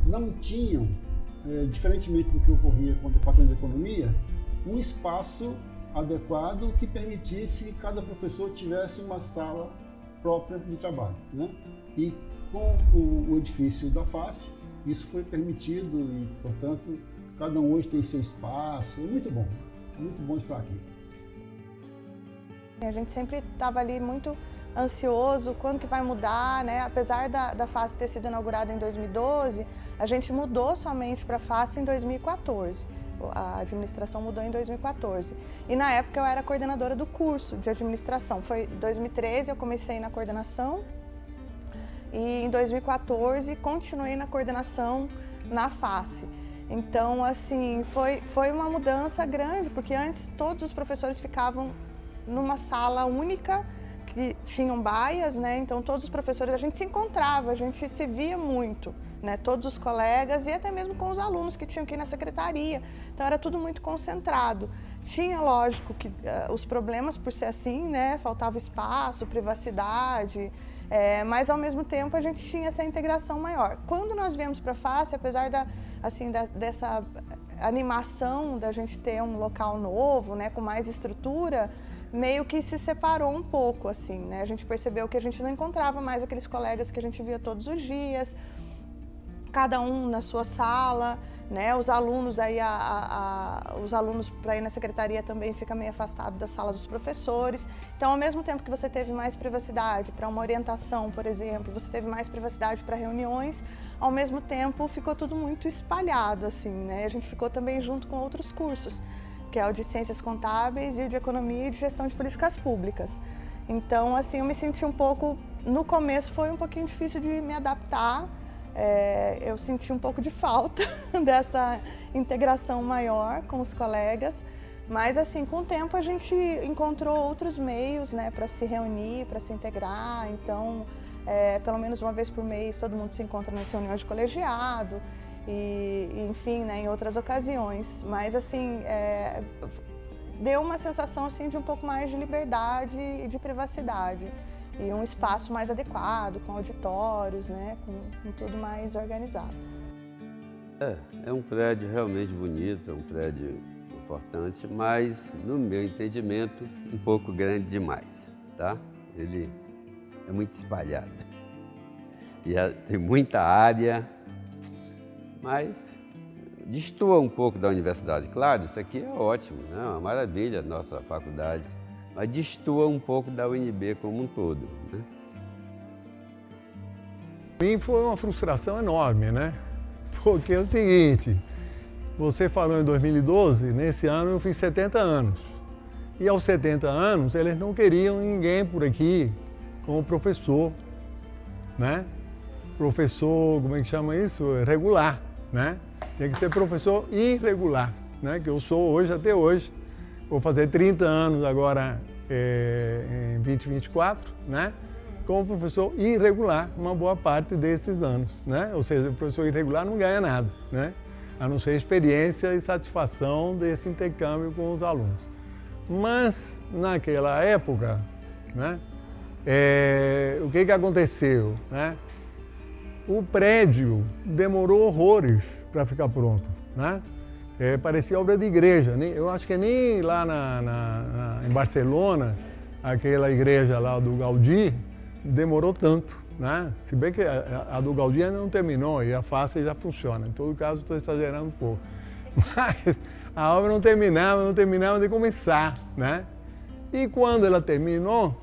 não tinham, diferentemente do que ocorria com o departamento de economia, um espaço adequado que permitisse que cada professor tivesse uma sala própria de trabalho, né? E com o edifício da FACE, isso foi permitido e, portanto, cada um hoje tem seu espaço. É muito bom estar aqui. A gente sempre estava ali muito ansioso, quando que vai mudar, né? Apesar da FACE ter sido inaugurada em 2012, a gente mudou somente para a FACE em 2014. A administração mudou em 2014. E na época eu era coordenadora do curso de administração. Foi em 2013 eu comecei na coordenação e em 2014 continuei na coordenação na FACE. Então, assim, foi uma mudança grande, porque antes todos os professores ficavam numa sala única, que tinham baias, né? Então todos os professores, a gente se encontrava, a gente se via muito, né? Todos os colegas e até mesmo com os alunos que tinham que ir na secretaria. Então era tudo muito concentrado. Tinha, lógico, que os problemas por ser assim, né? Faltava espaço, privacidade. mas ao mesmo tempo a gente tinha essa integração maior. Quando nós viemos para a FACE, apesar dessa animação da gente ter um local novo, né, com mais estrutura, meio que se separou um pouco, assim, né? A gente percebeu que a gente não encontrava mais aqueles colegas que a gente via todos os dias, cada um na sua sala, né? Os alunos aí, os alunos para ir na secretaria também fica meio afastado das salas dos professores. Então, ao mesmo tempo que você teve mais privacidade para uma orientação, por exemplo, você teve mais privacidade para reuniões, ao mesmo tempo ficou tudo muito espalhado, assim, né? A gente ficou também junto com outros cursos, que é o de Ciências Contábeis e o de Economia e de Gestão de Políticas Públicas. Então, assim, eu me senti um pouco, no começo foi um pouquinho difícil de me adaptar, eu senti um pouco de falta dessa integração maior com os colegas, mas assim, com o tempo a gente encontrou outros meios, né, para se reunir, para se integrar. Então, pelo menos uma vez por mês todo mundo se encontra nas reuniões de colegiado e enfim, né, em outras ocasiões. Mas assim, deu uma sensação assim de um pouco mais de liberdade e de privacidade. E um espaço mais adequado, com auditórios, né, com tudo mais organizado. É um prédio realmente bonito, é um prédio importante, mas, no meu entendimento, um pouco grande demais, tá? Ele é muito espalhado. E tem muita área, mas destoa um pouco da universidade. Claro, isso aqui é ótimo, né? Uma maravilha a nossa faculdade. Mas destoa um pouco da UNB como um todo, né? Para mim foi uma frustração enorme, né? Porque é o seguinte, você falou em 2012, nesse ano eu fiz 70 anos. E aos 70 anos, eles não queriam ninguém por aqui como professor, né? Professor, como é que chama isso? Regular, né? Tem que ser professor irregular, né? Que eu sou hoje, até hoje. Vou fazer 30 anos agora em 2024, né? Como professor irregular, uma boa parte desses anos, né? Ou seja, o professor irregular não ganha nada, né? A não ser experiência e satisfação desse intercâmbio com os alunos. Mas, naquela época, né? O que aconteceu, né? O prédio demorou horrores para ficar pronto, né? Parecia obra de igreja. Eu acho que nem lá em Barcelona, aquela igreja lá do Gaudí, demorou tanto, né? Se bem que a do Gaudí ainda não terminou e a FACE já funciona. Em todo caso, estou exagerando um pouco. Mas a obra não terminava de começar, né? E quando ela terminou,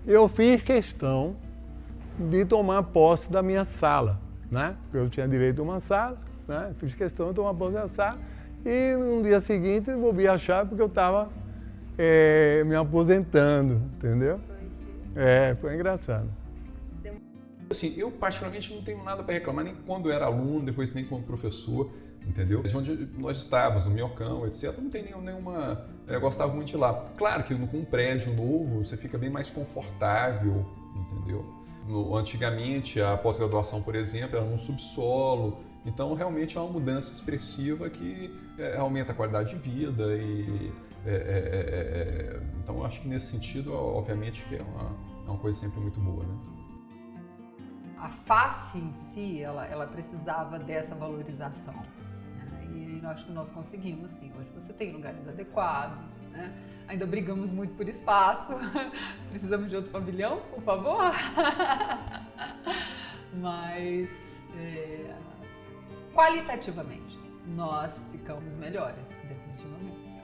eu fiz questão de tomar posse da minha sala, né? Porque eu tinha direito a uma sala, né? Fiz questão de tomar posse da sala. E no dia seguinte eu volvi a chave porque eu estava me aposentando, entendeu? Foi engraçado. Assim, eu particularmente não tenho nada para reclamar, nem quando era aluno, depois nem quando professor, entendeu? De onde nós estávamos, no Minhocão, etc., não tem nenhuma... Eu gostava muito de lá. Claro que com um prédio novo você fica bem mais confortável, entendeu? Antigamente, a pós-graduação, por exemplo, era num subsolo. Então, realmente é uma mudança expressiva que aumenta a qualidade de vida. Então, eu acho que nesse sentido, obviamente, que é uma coisa sempre muito boa, né? A FACE em si, ela precisava dessa valorização, né? E eu acho que nós conseguimos, sim. Hoje você tem lugares adequados, né? Ainda brigamos muito por espaço. Precisamos de outro pavilhão, por favor? Mas... qualitativamente, nós ficamos melhores, definitivamente.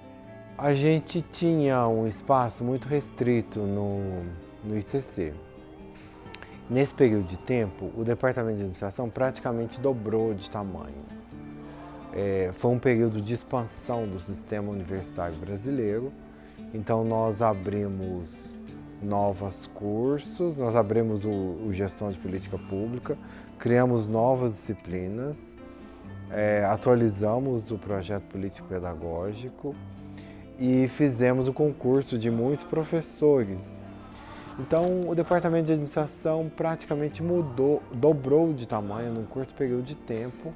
A gente tinha um espaço muito restrito no ICC. Nesse período de tempo, o Departamento de Administração praticamente dobrou de tamanho. Foi um período de expansão do sistema universitário brasileiro. Então, nós abrimos novos cursos, nós abrimos o Gestão de Política Pública, criamos novas disciplinas, atualizamos o projeto político-pedagógico e fizemos o concurso de muitos professores. Então, o Departamento de Administração praticamente dobrou de tamanho num curto período de tempo.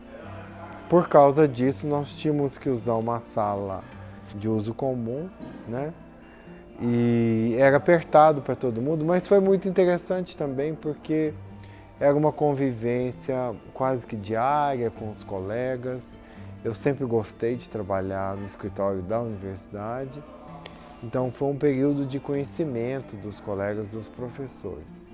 Por causa disso, nós tínhamos que usar uma sala de uso comum, né? e era apertado para todo mundo, mas foi muito interessante também porque era uma convivência quase que diária com os colegas. Eu sempre gostei de trabalhar no escritório da universidade, então foi um período de conhecimento dos colegas, dos professores.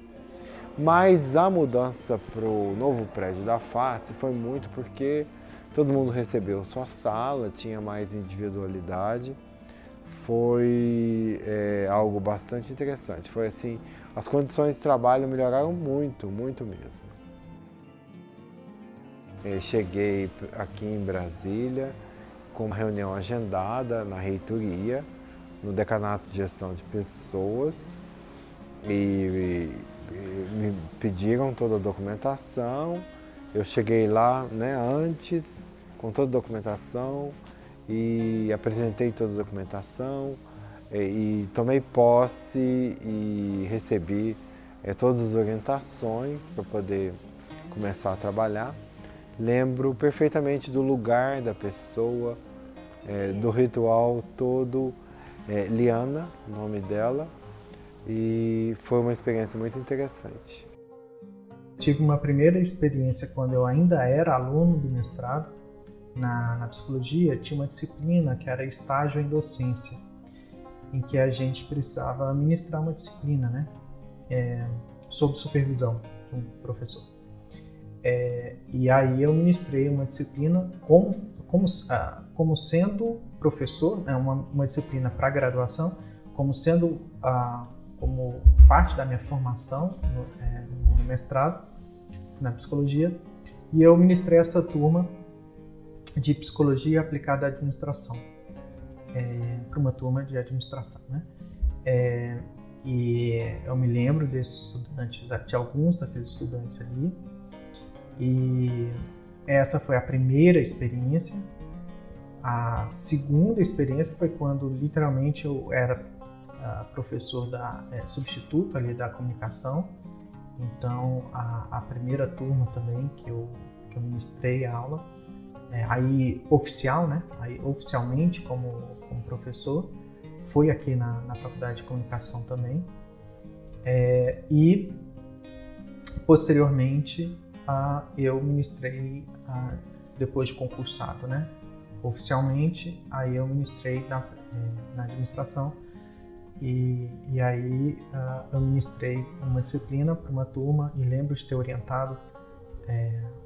Mas a mudança para o novo prédio da FACE foi muito porque todo mundo recebeu sua sala, tinha mais individualidade. Foi algo bastante interessante. Foi assim, as condições de trabalho melhoraram muito, muito mesmo. Cheguei aqui em Brasília com uma reunião agendada na reitoria, no Decanato de Gestão de Pessoas, e me pediram toda a documentação. Eu cheguei lá, né, antes, com toda a documentação, e apresentei toda a documentação, e tomei posse e recebi todas as orientações para poder começar a trabalhar. Lembro perfeitamente do lugar da pessoa, do ritual todo, Liana, o nome dela, e foi uma experiência muito interessante. Tive uma primeira experiência quando eu ainda era aluno do mestrado. Na psicologia tinha uma disciplina que era estágio em docência, em que a gente precisava ministrar uma disciplina, né? Sob supervisão de um professor. E aí eu ministrei uma disciplina como sendo professor, uma disciplina para graduação, como sendo como parte da minha formação no mestrado, na psicologia, e eu ministrei essa turma de psicologia aplicada à administração, para uma turma de administração, né? E eu me lembro desses estudantes, de alguns daqueles estudantes ali, e essa foi a primeira experiência. A segunda experiência foi quando literalmente eu era professor substituto ali da comunicação. Então a primeira turma também que eu ministrei a aula, aí oficial, né? Aí oficialmente como professor, foi aqui na Faculdade de Comunicação também. E posteriormente eu ministrei depois de concursado, né? Oficialmente, aí eu ministrei na administração e aí eu ministrei uma disciplina para uma turma e lembro de ter orientado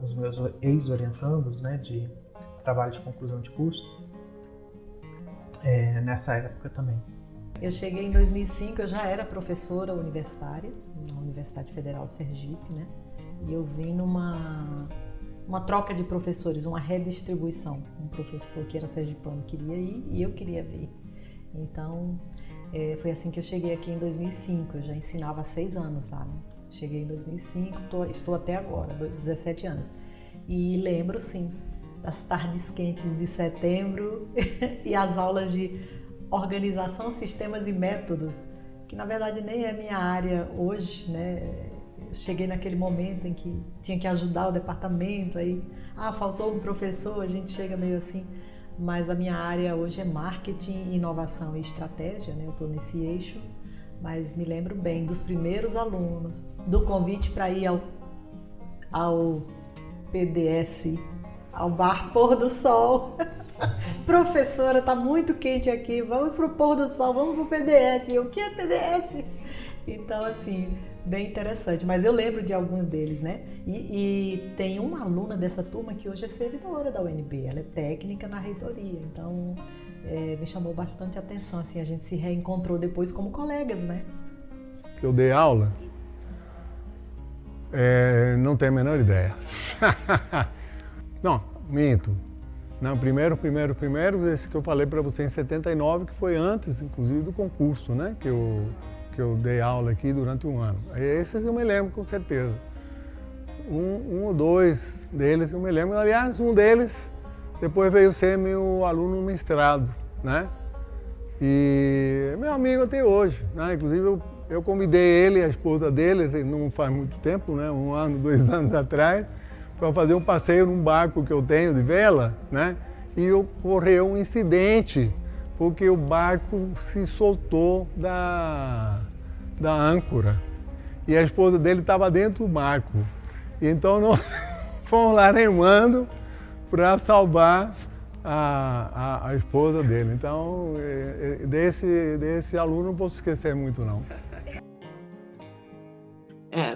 os meus ex-orientandos, né, de trabalho de conclusão de curso, nessa época também. Eu cheguei em 2005, eu já era professora universitária na Universidade Federal Sergipe, né? E eu vim numa troca de professores, uma redistribuição. Um professor que era sergipano queria ir e eu queria vir. Então, foi assim que eu cheguei aqui em 2005. Eu já ensinava há 6 anos lá, né? Cheguei em 2005, estou até agora, 17 anos. E lembro, sim, das tardes quentes de setembro e as aulas de organização, sistemas e métodos, que na verdade nem é minha área hoje, né? Cheguei naquele momento em que tinha que ajudar o departamento, aí, faltou um professor, a gente chega meio assim, mas a minha área hoje é marketing, inovação e estratégia, né? Eu estou nesse eixo, mas me lembro bem dos primeiros alunos, do convite para ir ao PDS, ao Bar Pôr do Sol. Professora, tá muito quente aqui, vamos pro Pôr do Sol, vamos pro PDS. E eu, o que é PDS? Então, assim, bem interessante. Mas eu lembro de alguns deles, né? E tem uma aluna dessa turma que hoje é servidora da UNB, ela é técnica na reitoria. Então, me chamou bastante atenção, assim, a gente se reencontrou depois como colegas, né? Eu dei aula? Não tenho a menor ideia. Não, minto. Não, primeiro, esse que eu falei para você em 79, que foi antes, inclusive, do concurso, né? Que eu dei aula aqui durante 1 ano. Esses eu me lembro com certeza. Um ou dois deles eu me lembro. Aliás, um deles depois veio ser meu aluno mestrado, né? E é meu amigo até hoje, né? Inclusive eu convidei ele e a esposa dele, não faz muito tempo, né? 1 ano, 2 anos atrás, para fazer um passeio num barco que eu tenho de vela, né? E ocorreu um incidente porque o barco se soltou da âncora e a esposa dele estava dentro do barco. Então nós fomos lá remando para salvar a esposa dele. Então, desse aluno não posso esquecer muito, não.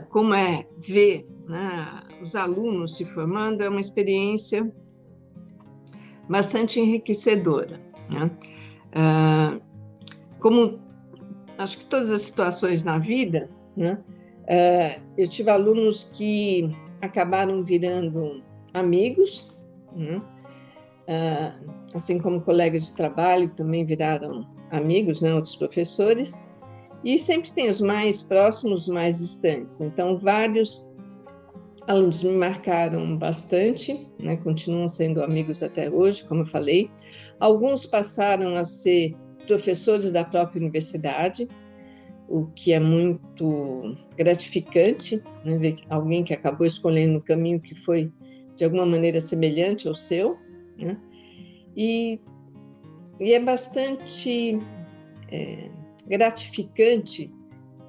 Como é ver, né, os alunos se formando, é uma experiência bastante enriquecedora, né? Como acho que todas as situações na vida, né, eu tive alunos que acabaram virando amigos, né? Assim como colegas de trabalho também viraram amigos, né, outros professores, e sempre tem os mais próximos, os mais distantes. Então, vários alunos me marcaram bastante, né, continuam sendo amigos até hoje, como eu falei. Alguns passaram a ser professores da própria universidade, o que é muito gratificante, né, ver alguém que acabou escolhendo um caminho que foi, de alguma maneira, semelhante ao seu, né? E é bastante gratificante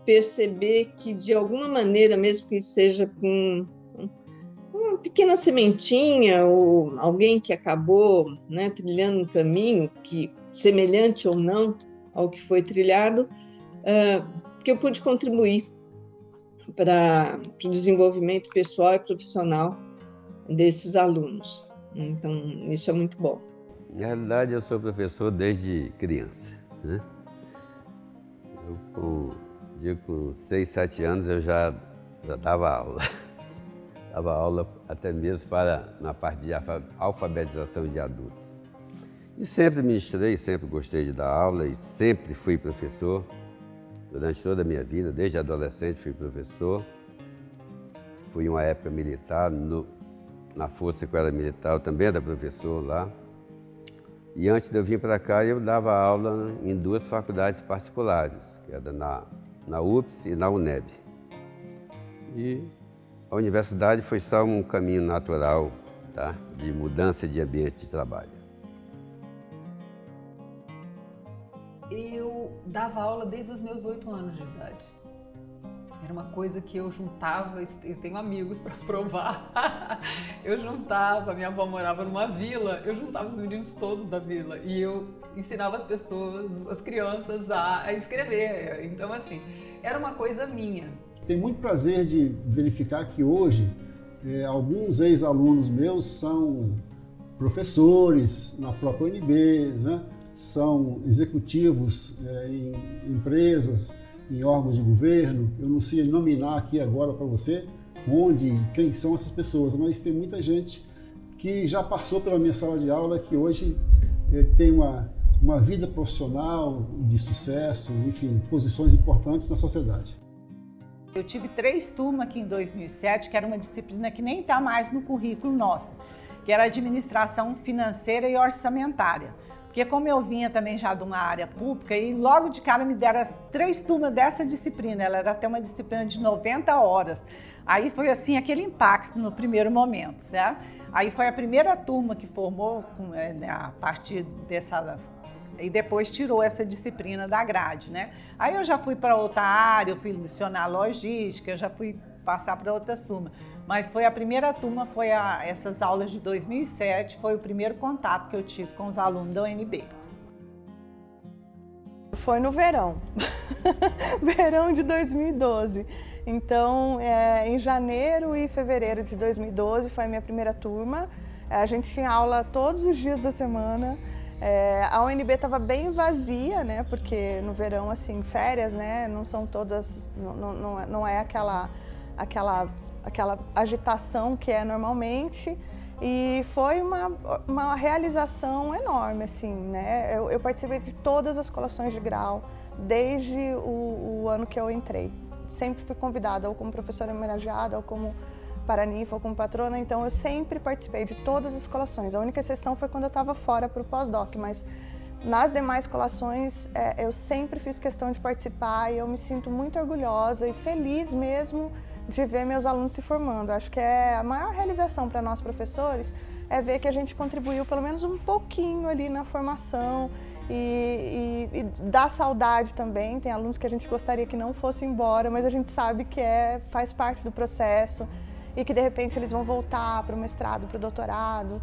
perceber que, de alguma maneira, mesmo que seja com uma pequena sementinha ou alguém que acabou, né, trilhando um caminho que, semelhante ou não ao que foi trilhado, que eu pude contribuir para o desenvolvimento pessoal e profissional desses alunos. Então, isso é muito bom. Na realidade, eu sou professor desde criança, né? Com 6, 7 anos eu já dava aula. Dava aula até mesmo na parte de alfabetização de adultos. E sempre ministrei, sempre gostei de dar aula e sempre fui professor. Durante toda a minha vida, desde adolescente fui professor. Fui uma época militar, na Força Escolar Militar, eu também era professor lá. E antes de eu vir para cá, eu dava aula em 2 faculdades particulares, que era na UPS e na UNEB. E a universidade foi só um caminho natural, tá, de mudança de ambiente de trabalho. Eu dava aula desde os meus 8 anos de idade. Era uma coisa que eu juntava, eu tenho amigos para provar, eu juntava, minha avó morava numa vila, eu juntava os meninos todos da vila e eu ensinava as pessoas, as crianças a escrever. Então, assim, era uma coisa minha. Tenho muito prazer de verificar que hoje alguns ex-alunos meus são professores na própria UNB, né? São executivos em empresas, em órgãos de governo. Eu não sei nominar aqui agora para você quem são essas pessoas, mas tem muita gente que já passou pela minha sala de aula, que hoje tem uma vida profissional de sucesso, enfim, posições importantes na sociedade. Eu tive 3 turmas aqui em 2007, que era uma disciplina que nem está mais no currículo nosso, que era administração financeira e orçamentária. Porque como eu vinha também já de uma área pública, e logo de cara me deram as 3 turmas dessa disciplina, ela era até uma disciplina de 90 horas. Aí foi assim, aquele impacto no primeiro momento, certo? Aí foi a primeira turma que formou a partir dessa... E depois tirou essa disciplina da grade, né? Aí eu já fui para outra área, eu fui lecionar logística, eu já fui passar para outras turmas. Mas foi a primeira turma, essas aulas de 2007, foi o primeiro contato que eu tive com os alunos da UNB. Foi no verão, verão de 2012. Então, em janeiro e fevereiro de 2012 foi a minha primeira turma. A gente tinha aula todos os dias da semana. A UNB estava bem vazia, né? Porque no verão, assim, férias, né? Não são todas, não é aquela agitação que é normalmente. E foi uma realização enorme, assim, né? Eu participei de todas as colações de grau desde o ano que eu entrei. Sempre fui convidada, ou como professora homenageada, ou como paraninfa, ou como patrona, então eu sempre participei de todas as colações. A única exceção foi quando eu estava fora para o pós-doc, mas nas demais colações eu sempre fiz questão de participar e eu me sinto muito orgulhosa e feliz mesmo de ver meus alunos se formando. Acho que a maior realização para nós professores é ver que a gente contribuiu pelo menos um pouquinho ali na formação e dá saudade também. Tem alunos que a gente gostaria que não fossem embora, mas a gente sabe que faz parte do processo e que de repente eles vão voltar para o mestrado, para o doutorado,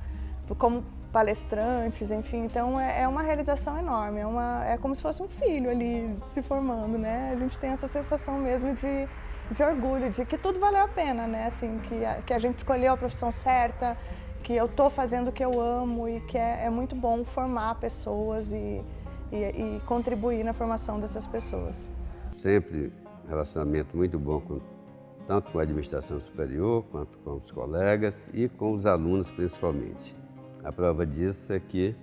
como palestrantes, enfim. Então é uma realização enorme, é como se fosse um filho ali se formando, né? A gente tem essa sensação mesmo de orgulho, de que tudo valeu a pena, né? Assim, que a gente escolheu a profissão certa, que eu estou fazendo o que eu amo e que é muito bom formar pessoas e contribuir na formação dessas pessoas. Sempre um relacionamento muito bom, tanto com a administração superior, quanto com os colegas e com os alunos principalmente. A prova disso é que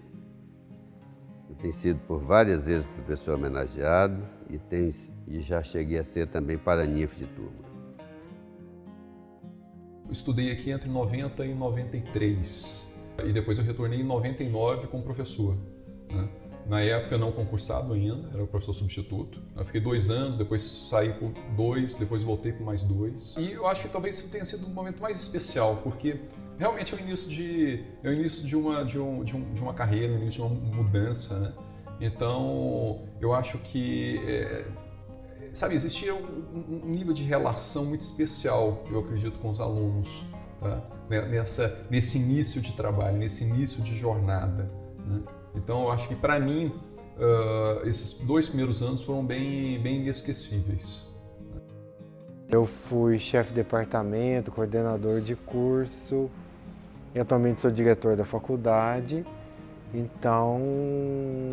eu tenho sido por várias vezes professor homenageado e já cheguei a ser também paraninfo de turma. Estudei aqui entre 90 e 93 e depois eu retornei em 99 como professor, né? Na época não concursado ainda, era o professor substituto. Eu fiquei 2 anos, depois saí por 2, depois voltei por mais 2. E eu acho que talvez isso tenha sido um momento mais especial, porque realmente é o início de uma carreira, o início de uma mudança, né? Então eu acho que sabe, existia um nível de relação muito especial, eu acredito, com os alunos, tá? Nesse início de trabalho, nesse início de jornada, né? Então, eu acho que, para mim, esses 2 primeiros anos foram bem inesquecíveis. Eu fui chefe de departamento, coordenador de curso, e atualmente sou diretor da faculdade. Então,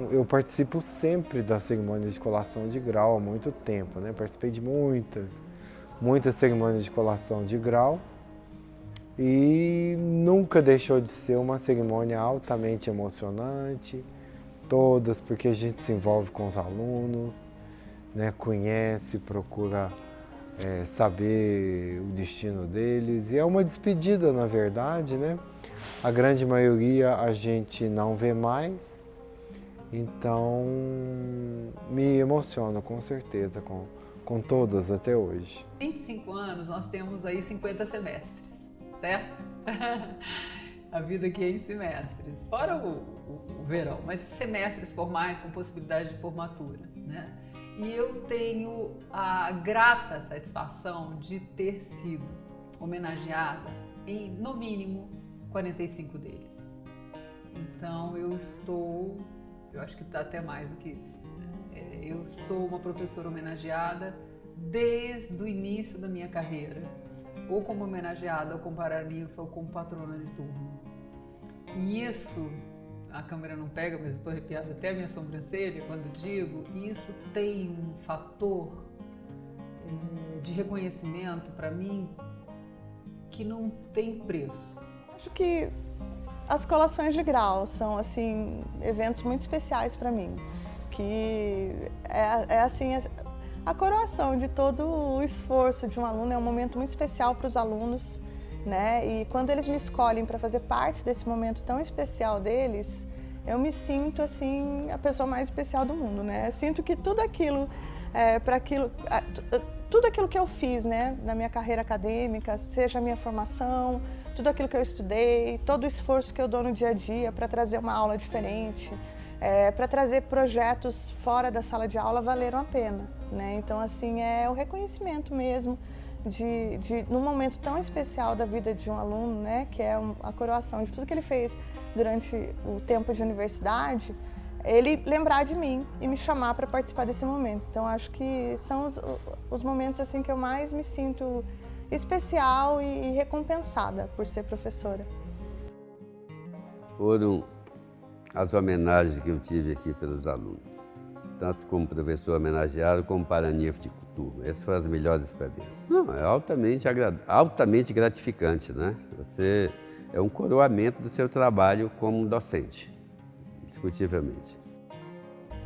eu participo sempre das cerimônias de colação de grau há muito tempo, né? Participei de muitas cerimônias de colação de grau e nunca deixou de ser uma cerimônia altamente emocionante, todas, porque a gente se envolve com os alunos, né? Conhece, procura saber o destino deles, e é uma despedida, na verdade, né? A grande maioria a gente não vê mais, então me emociono com certeza com todas até hoje. 25 anos, nós temos aí 50 semestres, certo? A vida aqui é em semestres, fora o verão, mas semestres formais com possibilidade de formatura, né? E eu tenho a grata satisfação de ter sido homenageada em, no mínimo, 45 deles. Então eu acho que está até mais do que isso. Eu sou uma professora homenageada desde o início da minha carreira, ou como homenageada, ou como paraninfa, ou como patrona de turma. E isso, a câmera não pega, mas eu estou arrepiada até a minha sobrancelha quando digo, isso tem um fator de reconhecimento para mim que não tem preço. Acho que as colações de grau são, assim, eventos muito especiais para mim, que assim, a coroação de todo o esforço de um aluno é um momento muito especial para os alunos, né? E quando eles me escolhem para fazer parte desse momento tão especial deles, eu me sinto, assim, a pessoa mais especial do mundo, né? Eu sinto que tudo aquilo que eu fiz, né, na minha carreira acadêmica, seja a minha formação, tudo aquilo que eu estudei, todo o esforço que eu dou no dia a dia para trazer uma aula diferente, para trazer projetos fora da sala de aula, valeram a pena, né? Então, assim, é o reconhecimento mesmo num momento tão especial da vida de um aluno, né, que é a coroação de tudo que ele fez durante o tempo de universidade, ele lembrar de mim e me chamar para participar desse momento. Então, acho que são os momentos assim que eu mais me sinto especial e recompensada por ser professora. Foram as homenagens que eu tive aqui pelos alunos, tanto como professor homenageado como paraninfo de turma. Essas foram as melhores experiências. Não, é altamente gratificante, né? Você é um coroamento do seu trabalho como docente, indiscutivelmente.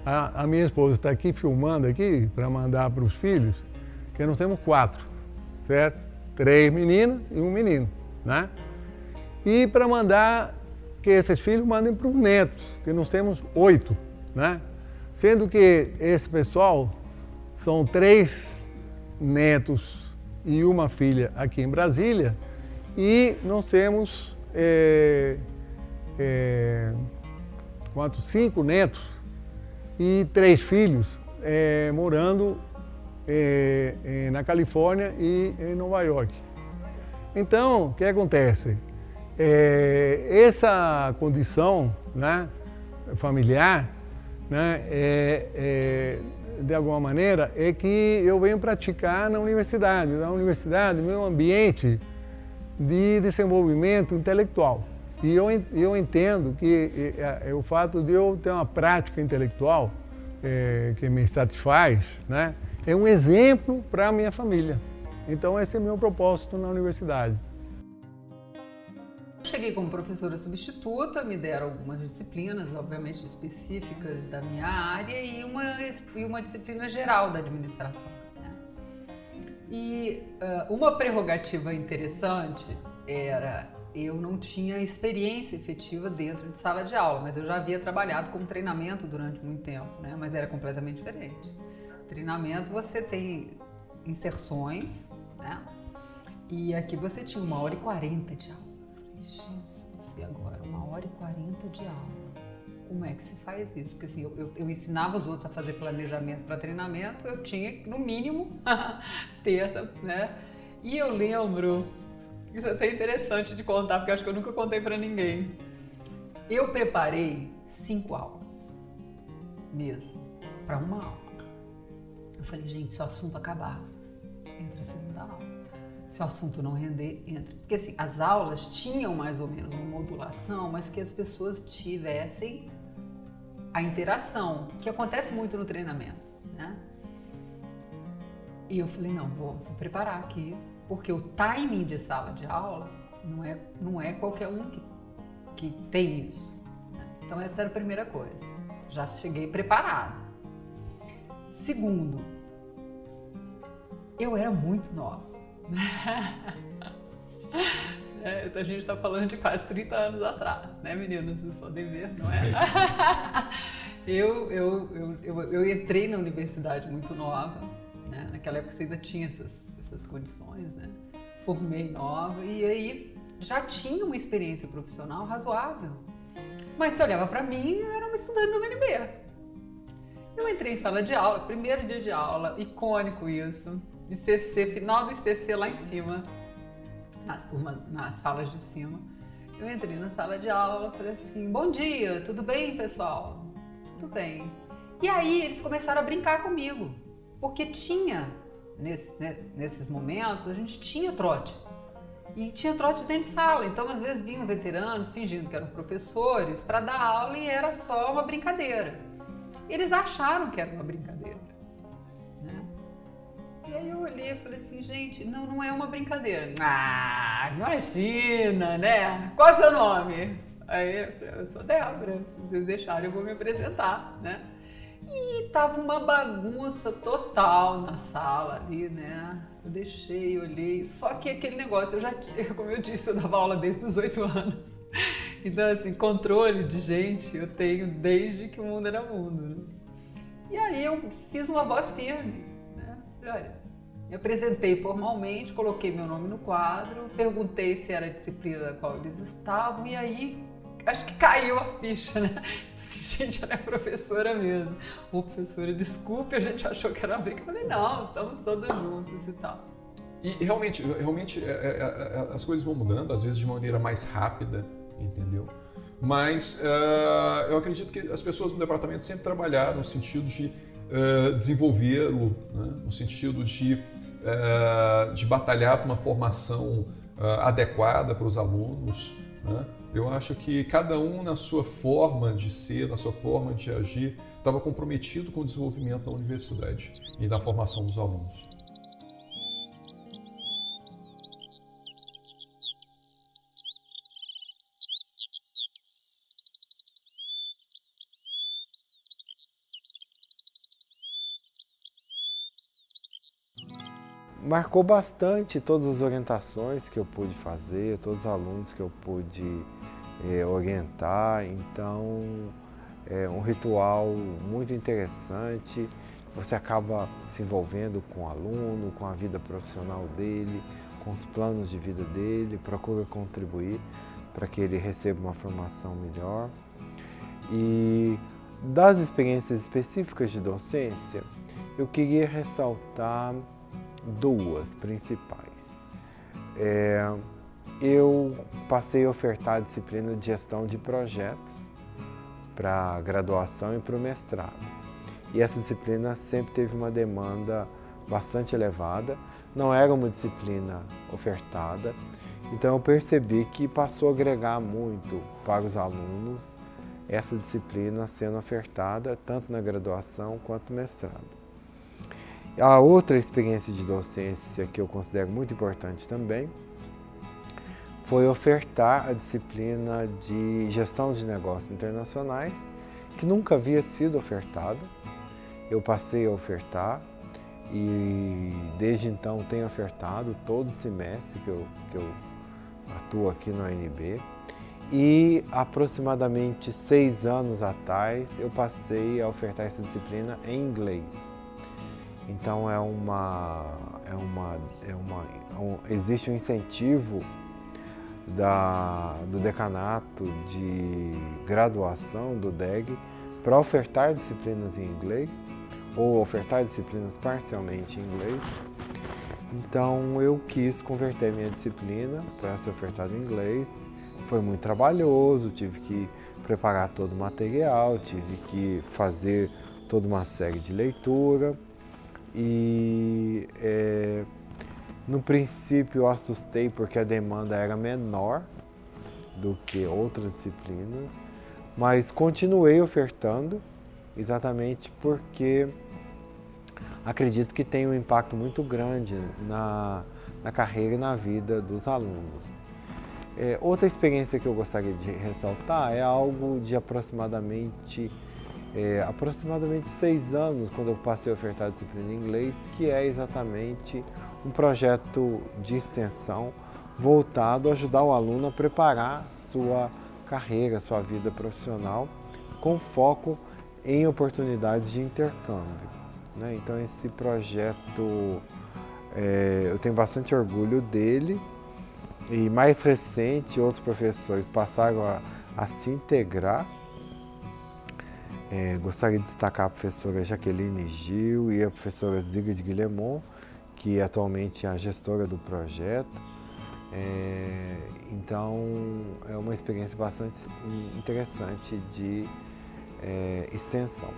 A minha esposa está aqui filmando aqui para mandar para os filhos, que nós temos 4, certo? 3 meninas e 1 menino, né? E para mandar que esses filhos mandem para os netos, que nós temos 8, né? Sendo que esse pessoal são 3 netos e 1 filha aqui em Brasília, e nós temos 5 netos e 3 filhos morando na Califórnia e em Nova York. Então, o que acontece? Essa condição, né, familiar, né, de alguma maneira, é que eu venho praticar na universidade. Na universidade, meu ambiente de desenvolvimento intelectual. E eu entendo que o fato de eu ter uma prática intelectual que me satisfaz, né, é um exemplo para a minha família. Então, esse é o meu propósito na universidade. Cheguei como professora substituta, me deram algumas disciplinas, obviamente específicas da minha área, e uma disciplina geral da administração. Né? E uma prerrogativa interessante era, eu não tinha experiência efetiva dentro de sala de aula, mas eu já havia trabalhado como treinamento durante muito tempo, né? Mas era completamente diferente. Treinamento, você tem inserções, né? E aqui você tinha 1h40 de aula. Jesus, e agora? 1h40 de aula. Como é que se faz isso? Porque assim, eu ensinava os outros a fazer planejamento para treinamento, eu tinha que, no mínimo, ter essa, né? E eu lembro, isso é até interessante de contar, porque acho que eu nunca contei para ninguém. Eu preparei 5 aulas, mesmo, para uma aula. Eu falei, gente, se o assunto acabar, entra a segunda aula. Se o assunto não render, entra. Porque assim, as aulas tinham mais ou menos uma modulação, mas que as pessoas tivessem a interação, que acontece muito no treinamento, né? E eu falei, não, vou preparar aqui, porque o timing de sala de aula não é qualquer um que tem isso. Né? Então essa era a primeira coisa. Já cheguei preparada. Segundo, eu era muito nova. A gente está falando de quase 30 anos atrás, né, meninas? Isso só dever, não é? Eu entrei na universidade muito nova, né? Naquela época você ainda tinha essas condições, né? Formei nova e aí já tinha uma experiência profissional razoável. Mas se olhava para mim, eu era uma estudante da UNB. Eu entrei em sala de aula, primeiro dia de aula, icônico isso. ICC, final do ICC lá em cima, nas turmas, nas salas de cima. Eu entrei na sala de aula, falei assim, bom dia, tudo bem, pessoal? Tudo bem. E aí eles começaram a brincar comigo, porque tinha, nesses momentos, a gente tinha trote. E tinha trote dentro de sala, então às vezes vinham veteranos fingindo que eram professores para dar aula e era só uma brincadeira. Eles acharam que era uma brincadeira. E aí eu olhei e falei assim, gente, não é uma brincadeira. Ah, imagina, né? Qual é o seu nome? Aí eu sou Débora, se vocês deixarem eu vou me apresentar, né? E tava uma bagunça total na sala ali, né? Eu deixei, olhei, só que aquele negócio, como eu disse, eu dava aula desde os 8 anos. Então assim, controle de gente eu tenho desde que o mundo era mundo, né? E aí eu fiz uma voz firme. Olha, me apresentei formalmente, coloquei meu nome no quadro, perguntei se era a disciplina da qual eles estavam e aí acho que caiu a ficha, né? Gente, ela é professora mesmo. Ô, professora, desculpe, a gente achou que era uma briga. Eu falei, não, estamos todos juntos e tal. E realmente as coisas vão mudando, às vezes de maneira mais rápida, entendeu? Mas eu acredito que as pessoas no departamento sempre trabalharam no sentido de desenvolvê-lo, né? No sentido de batalhar por uma formação adequada para os alunos, né? Eu acho que cada um na sua forma de ser, na sua forma de agir, estava comprometido com o desenvolvimento da universidade e da formação dos alunos. Marcou bastante todas as orientações que eu pude fazer, todos os alunos que eu pude orientar, então é um ritual muito interessante, você acaba se envolvendo com o aluno, com a vida profissional dele, com os planos de vida dele, procura contribuir para que ele receba uma formação melhor. E Das experiências específicas de docência, eu queria ressaltar duas principais. Eu passei a ofertar a disciplina de gestão de projetos para a graduação e para o mestrado. E essa disciplina sempre teve uma demanda bastante elevada, não era uma disciplina ofertada, então eu percebi que passou a agregar muito para os alunos essa disciplina sendo ofertada tanto na graduação quanto no mestrado. A outra experiência de docência que eu considero muito importante também foi ofertar a disciplina de gestão de negócios internacionais, que nunca havia sido ofertada. Eu passei a ofertar e desde então tenho ofertado todo semestre que eu atuo aqui na UNB. E aproximadamente 6 anos atrás eu passei a ofertar essa disciplina em inglês. Então existe um incentivo do decanato de graduação do DEG para ofertar disciplinas em inglês ou ofertar disciplinas parcialmente em inglês. Então eu quis converter minha disciplina para ser ofertada em inglês. Foi muito trabalhoso, tive que preparar todo o material, tive que fazer toda uma série de leitura e no princípio eu assustei porque a demanda era menor do que outras disciplinas, mas continuei ofertando exatamente porque acredito que tem um impacto muito grande na carreira e na vida dos alunos. Outra experiência que eu gostaria de ressaltar é algo de aproximadamente 6 anos, quando eu passei a ofertar a disciplina em inglês, que é exatamente um projeto de extensão voltado a ajudar o aluno a preparar sua carreira, sua vida profissional, com foco em oportunidades de intercâmbio, né? Então esse projeto, eu tenho bastante orgulho dele. E mais recente, outros professores passaram a se integrar. Gostaria de destacar a professora Jaqueline Gil e a professora Zigrid Guillemot, que atualmente é a gestora do projeto. Então, é uma experiência bastante interessante de extensão.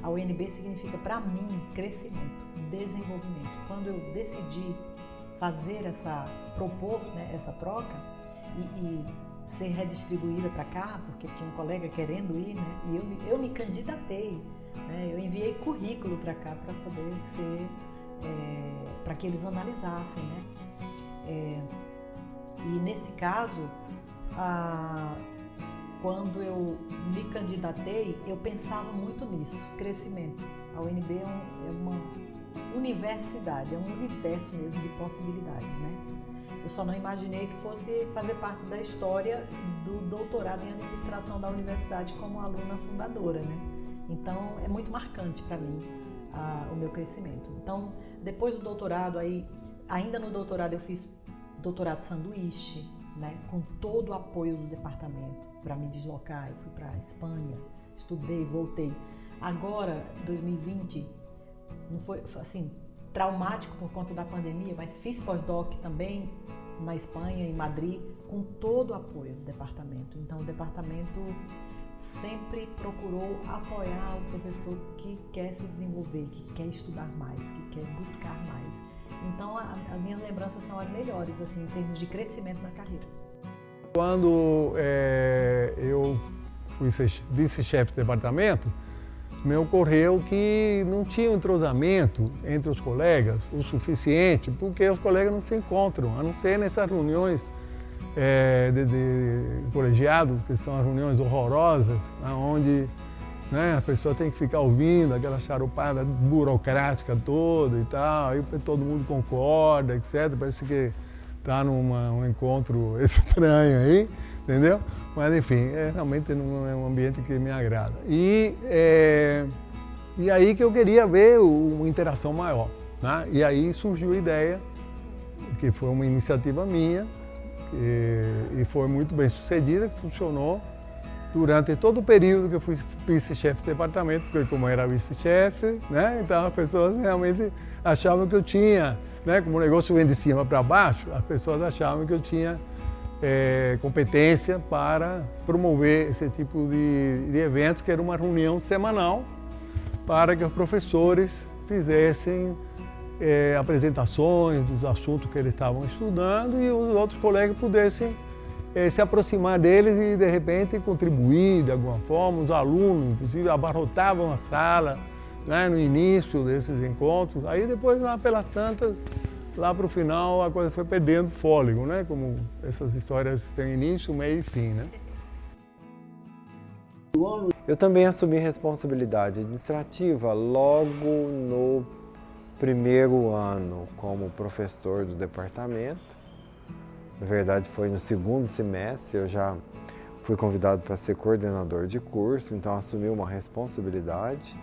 A UNB significa, para mim, crescimento, desenvolvimento. Quando eu decidi propor, né, essa troca e ser redistribuída para cá, porque tinha um colega querendo ir, né, e eu me candidatei, né, eu enviei currículo para cá para poder ser, para que eles analisassem, né, e nesse caso, quando eu me candidatei, eu pensava muito nisso, crescimento. A UNB é uma universidade, é um universo mesmo de possibilidades, né? Eu só não imaginei que fosse fazer parte da história do doutorado em administração da universidade como aluna fundadora, né? Então é muito marcante para mim o meu crescimento. Então depois do doutorado, ainda no doutorado eu fiz doutorado sanduíche, né? Com todo o apoio do departamento para me deslocar. Eu fui para a Espanha, estudei, voltei. Agora, 2020, não foi assim traumático por conta da pandemia, mas fiz pós-doc também na Espanha, em Madrid, com todo o apoio do departamento. Então o departamento sempre procurou apoiar o professor que quer se desenvolver, que quer estudar mais, que quer buscar mais. Então as minhas lembranças são as melhores, assim, em termos de crescimento na carreira. Quando eu fui vice-chefe de departamento, me ocorreu que não tinha um entrosamento entre os colegas o suficiente, porque os colegas não se encontram, a não ser nessas reuniões de colegiado, que são as reuniões horrorosas, onde, né, a pessoa tem que ficar ouvindo aquela charupada burocrática toda e tal, aí todo mundo concorda, etc. Parece que está num encontro estranho aí, entendeu? Mas enfim, realmente não é um ambiente que me agrada. E aí que eu queria ver uma interação maior, né? E aí surgiu a ideia, que foi uma iniciativa minha, e foi muito bem sucedida, que funcionou. durante todo o período que eu fui vice-chefe de departamento, porque como eu era vice-chefe, né, então as pessoas realmente achavam que eu tinha, né, como o negócio vem de cima para baixo, as pessoas achavam que eu tinha competência para promover esse tipo de eventos, que era uma reunião semanal para que os professores fizessem apresentações dos assuntos que eles estavam estudando e os outros colegas pudessem se aproximar deles e, de repente, contribuir de alguma forma. Os alunos, inclusive, abarrotavam a sala, né, no início desses encontros. Aí, depois, lá pelas tantas, lá para o final, a coisa foi perdendo fôlego, né? Como essas histórias têm início, meio e fim, né? Eu também assumi responsabilidade administrativa logo no primeiro ano como professor do departamento. Na verdade, foi no segundo semestre, eu já fui convidado para ser coordenador de curso, então assumi uma responsabilidade.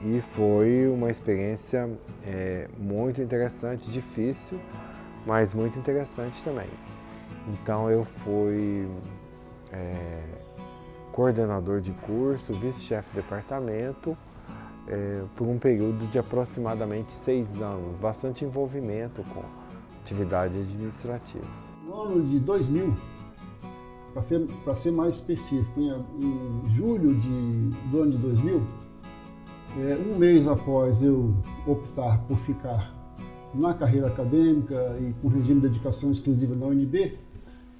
E foi uma experiência muito interessante, difícil, mas muito interessante também. Então eu fui coordenador de curso, vice-chefe de departamento, por um período de aproximadamente 6 anos, bastante envolvimento com atividade administrativa. No ano de 2000, para ser mais específico, em julho do ano de 2000, um mês após eu optar por ficar na carreira acadêmica e com regime de dedicação exclusiva na UNB,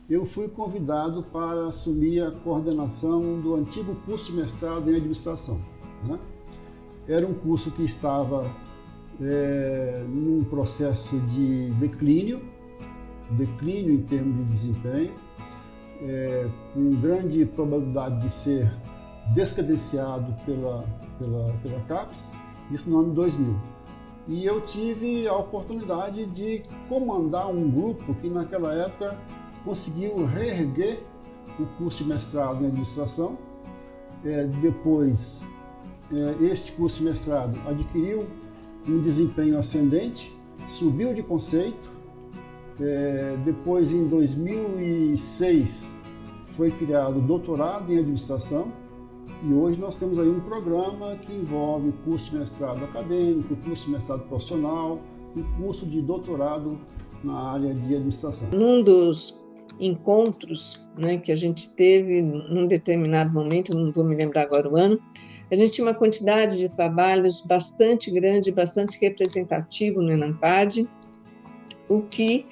eu fui convidado para assumir a coordenação do antigo curso de mestrado em administração, né? Era um curso que estava num processo de declínio em termos de desempenho, com grande probabilidade de ser descredenciado pela CAPES, isso no ano de 2000. E eu tive a oportunidade de comandar um grupo que naquela época conseguiu reerguer o curso de mestrado em administração. Depois, este curso de mestrado adquiriu um desempenho ascendente, subiu de conceito. Depois, em 2006, foi criado o doutorado em administração e hoje nós temos aí um programa que envolve curso de mestrado acadêmico, curso de mestrado profissional e curso de doutorado na área de administração. Num dos encontros, né, que a gente teve num determinado momento, não vou me lembrar agora o ano, a gente tinha uma quantidade de trabalhos bastante grande, bastante representativo no ENAMPAD, o que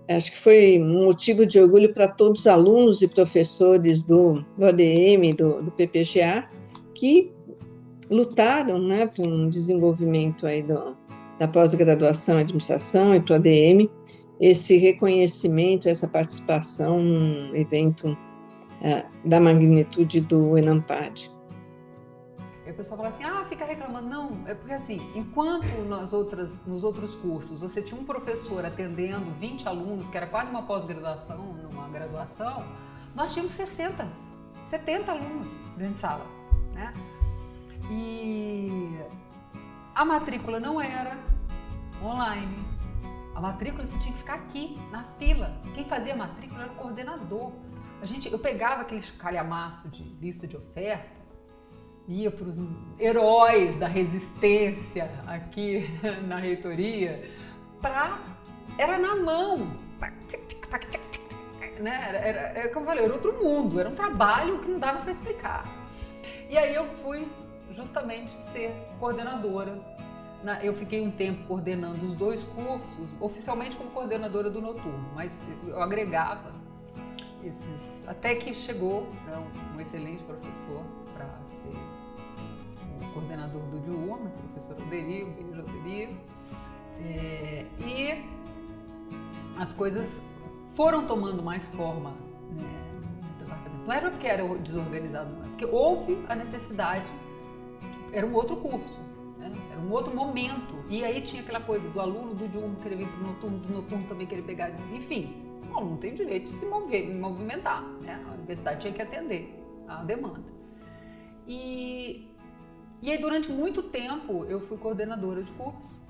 acho que foi um motivo de orgulho para todos os alunos e professores do ADM, do PPGA, que lutaram, né, por um desenvolvimento aí da pós-graduação em administração e para o ADM, esse reconhecimento, essa participação num evento da magnitude do ENAMPAD. E o pessoal fala assim, fica reclamando. Não, é porque assim, enquanto nos outros cursos você tinha um professor atendendo 20 alunos, que era quase uma pós-graduação, numa graduação, nós tínhamos 70 alunos dentro de sala, né? E a matrícula não era online. A matrícula você tinha que ficar aqui, na fila. Quem fazia a matrícula era o coordenador. Eu pegava aquele calhamaço de lista de oferta, ia para os heróis da resistência aqui na reitoria, era na mão, né? Como eu falei, era outro mundo, era um trabalho que não dava para explicar. E aí eu fui justamente ser coordenadora. Eu fiquei um tempo coordenando os 2 cursos, oficialmente como coordenadora do noturno, mas eu agregava até que chegou, né, um excelente professor para ser o coordenador do diurno, o professor Alderi, um beijo Alderi. E as coisas foram tomando mais forma, né, no departamento. Não era porque era desorganizado, não, porque houve a necessidade, era um outro curso, né, era um outro momento. E aí tinha aquela coisa do aluno do diurno querer vir para o noturno, do noturno também querer pegar, enfim. O aluno tem direito de se movimentar, né? A universidade tinha que atender a demanda. E aí, durante muito tempo, eu fui coordenadora de curso.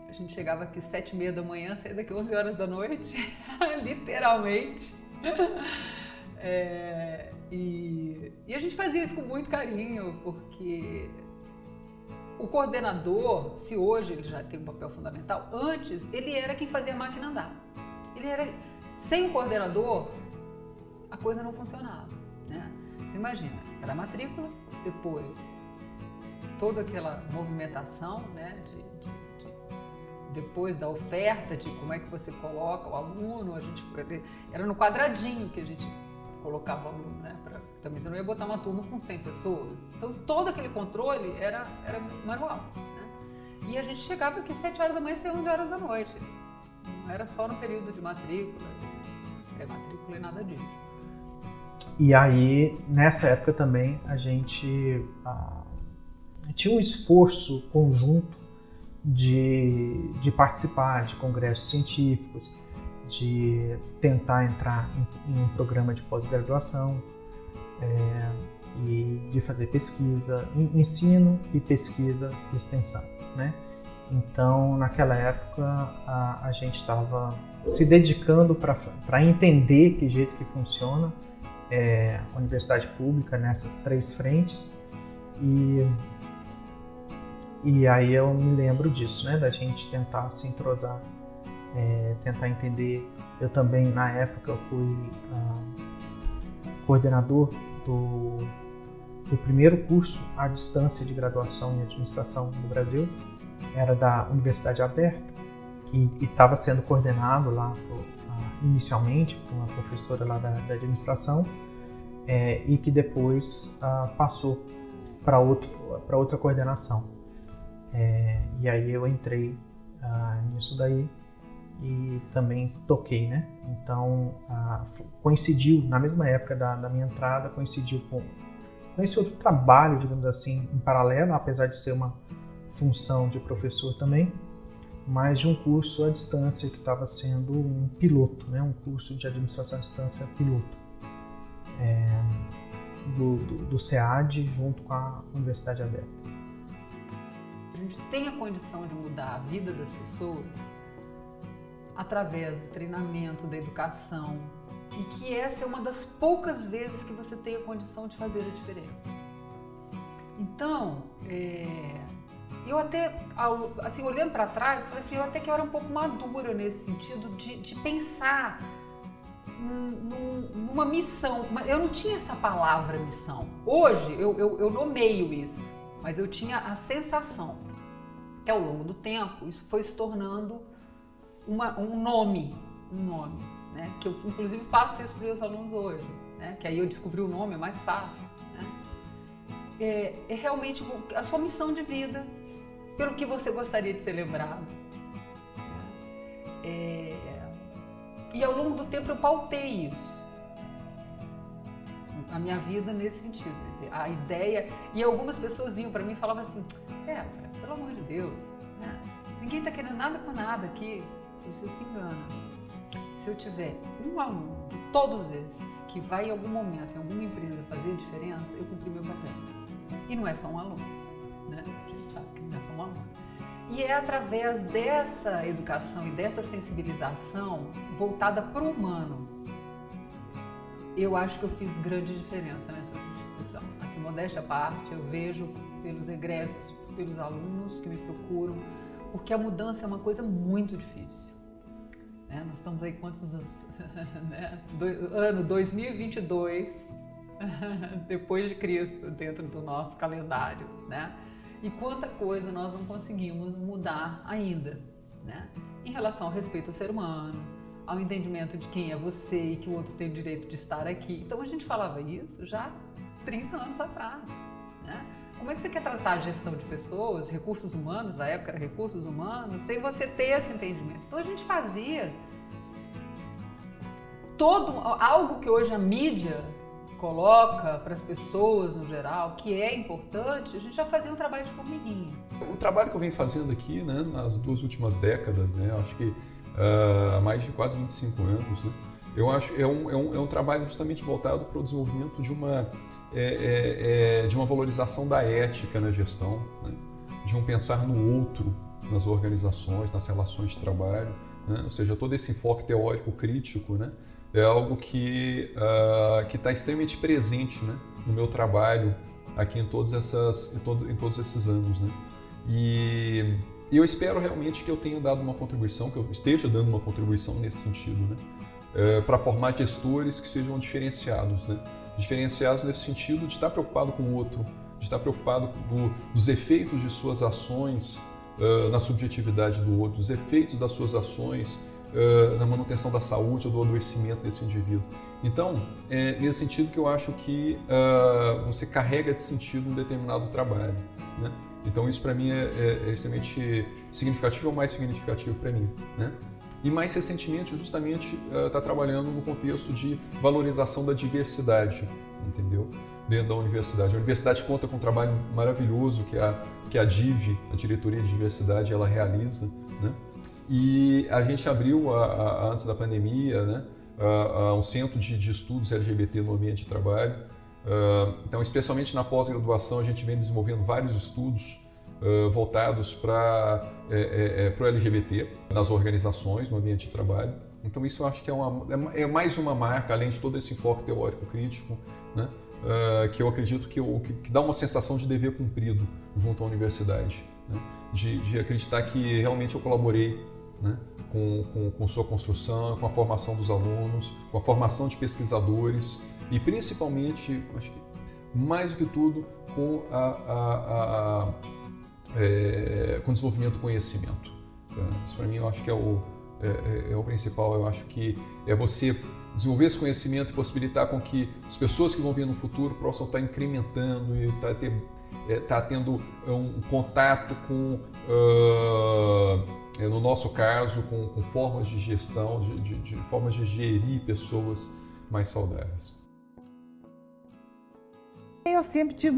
A gente chegava aqui 7h30 da manhã, saía daqui 11 horas da noite, literalmente. E a gente fazia isso com muito carinho, porque o coordenador, se hoje ele já tem um papel fundamental, antes ele era quem fazia a máquina andar. Sem o coordenador, a coisa não funcionava, né? Você imagina, era a matrícula, depois toda aquela movimentação, né, depois da oferta, de como é que você coloca o aluno, era no quadradinho que a gente colocava o aluno, né? Também você não ia botar uma turma com 100 pessoas. Então todo aquele controle era manual, né? E a gente chegava aqui 7 horas da manhã e saía 11 horas da noite. Não era só no período de matrícula, pré-matrícula e nada disso. E aí, nessa época também, a gente tinha um esforço conjunto de participar de congressos científicos, de tentar entrar em um programa de pós-graduação e de fazer pesquisa, ensino e pesquisa e extensão, né? Então, naquela época, a gente estava se dedicando para entender que jeito que funciona a universidade pública nessas 3 frentes. E aí eu me lembro disso, né? Da gente tentar se entrosar, tentar entender. Eu também, na época, eu fui coordenador do primeiro curso à distância de graduação em administração no Brasil. Era da Universidade Aberta e estava sendo coordenado lá inicialmente por uma professora lá da administração e que depois passou para outra coordenação. E aí eu entrei nisso daí e também toquei, né? Então coincidiu, na mesma época da minha entrada, coincidiu com esse outro trabalho, digamos assim, em paralelo, apesar de ser uma função de professor também, mas de um curso à distância que estava sendo um piloto, né? Um curso de administração à distância piloto do SEAD junto com a Universidade Aberta. A gente tem a condição de mudar a vida das pessoas através do treinamento, da educação, e que essa é uma das poucas vezes que você tem a condição de fazer a diferença. Então, eu até, assim, olhando para trás, falei assim, eu até que eu era um pouco madura nesse sentido de pensar numa missão. Eu não tinha essa palavra missão. Hoje eu nomeio isso, mas eu tinha a sensação que ao longo do tempo isso foi se tornando um nome, né? Que eu inclusive passo isso para os meus alunos hoje, né? Que aí eu descobri o nome, é mais fácil, né? É realmente a sua missão de vida, pelo que você gostaria de ser lembrado. E ao longo do tempo eu pautei isso, a minha vida nesse sentido, quer dizer, a ideia, e algumas pessoas vinham para mim e falavam assim, pelo amor de Deus, né? Ninguém está querendo nada com nada aqui, você se engana. Se eu tiver um aluno de todos esses que vai em algum momento, em alguma empresa fazer diferença, eu cumpri meu papel. E não é só um aluno, né? A gente sabe que não é só um aluno. E é através dessa educação e dessa sensibilização voltada para o humano, eu acho que eu fiz grande diferença nessa instituição. Assim, modéstia à parte, eu vejo pelos egressos, pelos alunos que me procuram, porque a mudança é uma coisa muito difícil. Nós estamos aí quantos anos? Ano 2022, depois de Cristo, dentro do nosso calendário, né? E quanta coisa nós não conseguimos mudar ainda, né? Em relação ao respeito ao ser humano, ao entendimento de quem é você e que o outro tem o direito de estar aqui. Então a gente falava isso já 30 anos atrás, né? Como é que você quer tratar a gestão de pessoas, recursos humanos, na época era recursos humanos, sem você ter esse entendimento? Então a gente fazia algo que hoje a mídia coloca para as pessoas no geral, que é importante, a gente já fazia um trabalho de formiguinha. O trabalho que eu venho fazendo aqui, né, nas 2 últimas décadas, né, acho que há mais de quase 25 anos, né, eu acho é um trabalho justamente voltado para o desenvolvimento de uma valorização da ética na gestão, né, de um pensar no outro nas organizações, nas relações de trabalho, né, ou seja, todo esse enfoque teórico crítico, né, é algo que está extremamente presente, né, no meu trabalho aqui em todos esses anos, né? E eu espero realmente que eu tenha dado uma contribuição, que eu esteja dando uma contribuição nesse sentido, né? Para formar gestores que sejam diferenciados, né? Diferenciados nesse sentido de estar preocupado com o outro, de estar preocupado dos efeitos de suas ações na subjetividade do outro, dos efeitos das suas ações na manutenção da saúde ou do adoecimento desse indivíduo. Então, é nesse sentido que eu acho que você carrega de sentido um determinado trabalho, né? Então isso para mim é extremamente significativo, ou mais significativo para mim, né? E mais recentemente, justamente, está trabalhando no contexto de valorização da diversidade, entendeu? Dentro da universidade. A universidade conta com um trabalho maravilhoso que a DIV, a Diretoria de Diversidade, ela realiza, né? E a gente abriu, antes da pandemia, né, um centro de estudos LGBT no ambiente de trabalho. Então, especialmente na pós-graduação, a gente vem desenvolvendo vários estudos voltados para o LGBT nas organizações, no ambiente de trabalho. Então, isso eu acho que é mais uma marca, além de todo esse enfoque teórico crítico, né, que eu acredito que dá uma sensação de dever cumprido junto à universidade, né, de acreditar que realmente eu colaborei, né, com sua construção, com a formação dos alunos, com a formação de pesquisadores e principalmente, acho que mais do que tudo, com com o desenvolvimento do conhecimento. Isso para mim eu acho que é o principal. Eu acho que é você desenvolver esse conhecimento e possibilitar com que as pessoas que vão vir no futuro possam estar incrementando e estar tendo um contato com, no nosso caso, com formas de gestão, de formas de gerir pessoas mais saudáveis. Eu sempre tive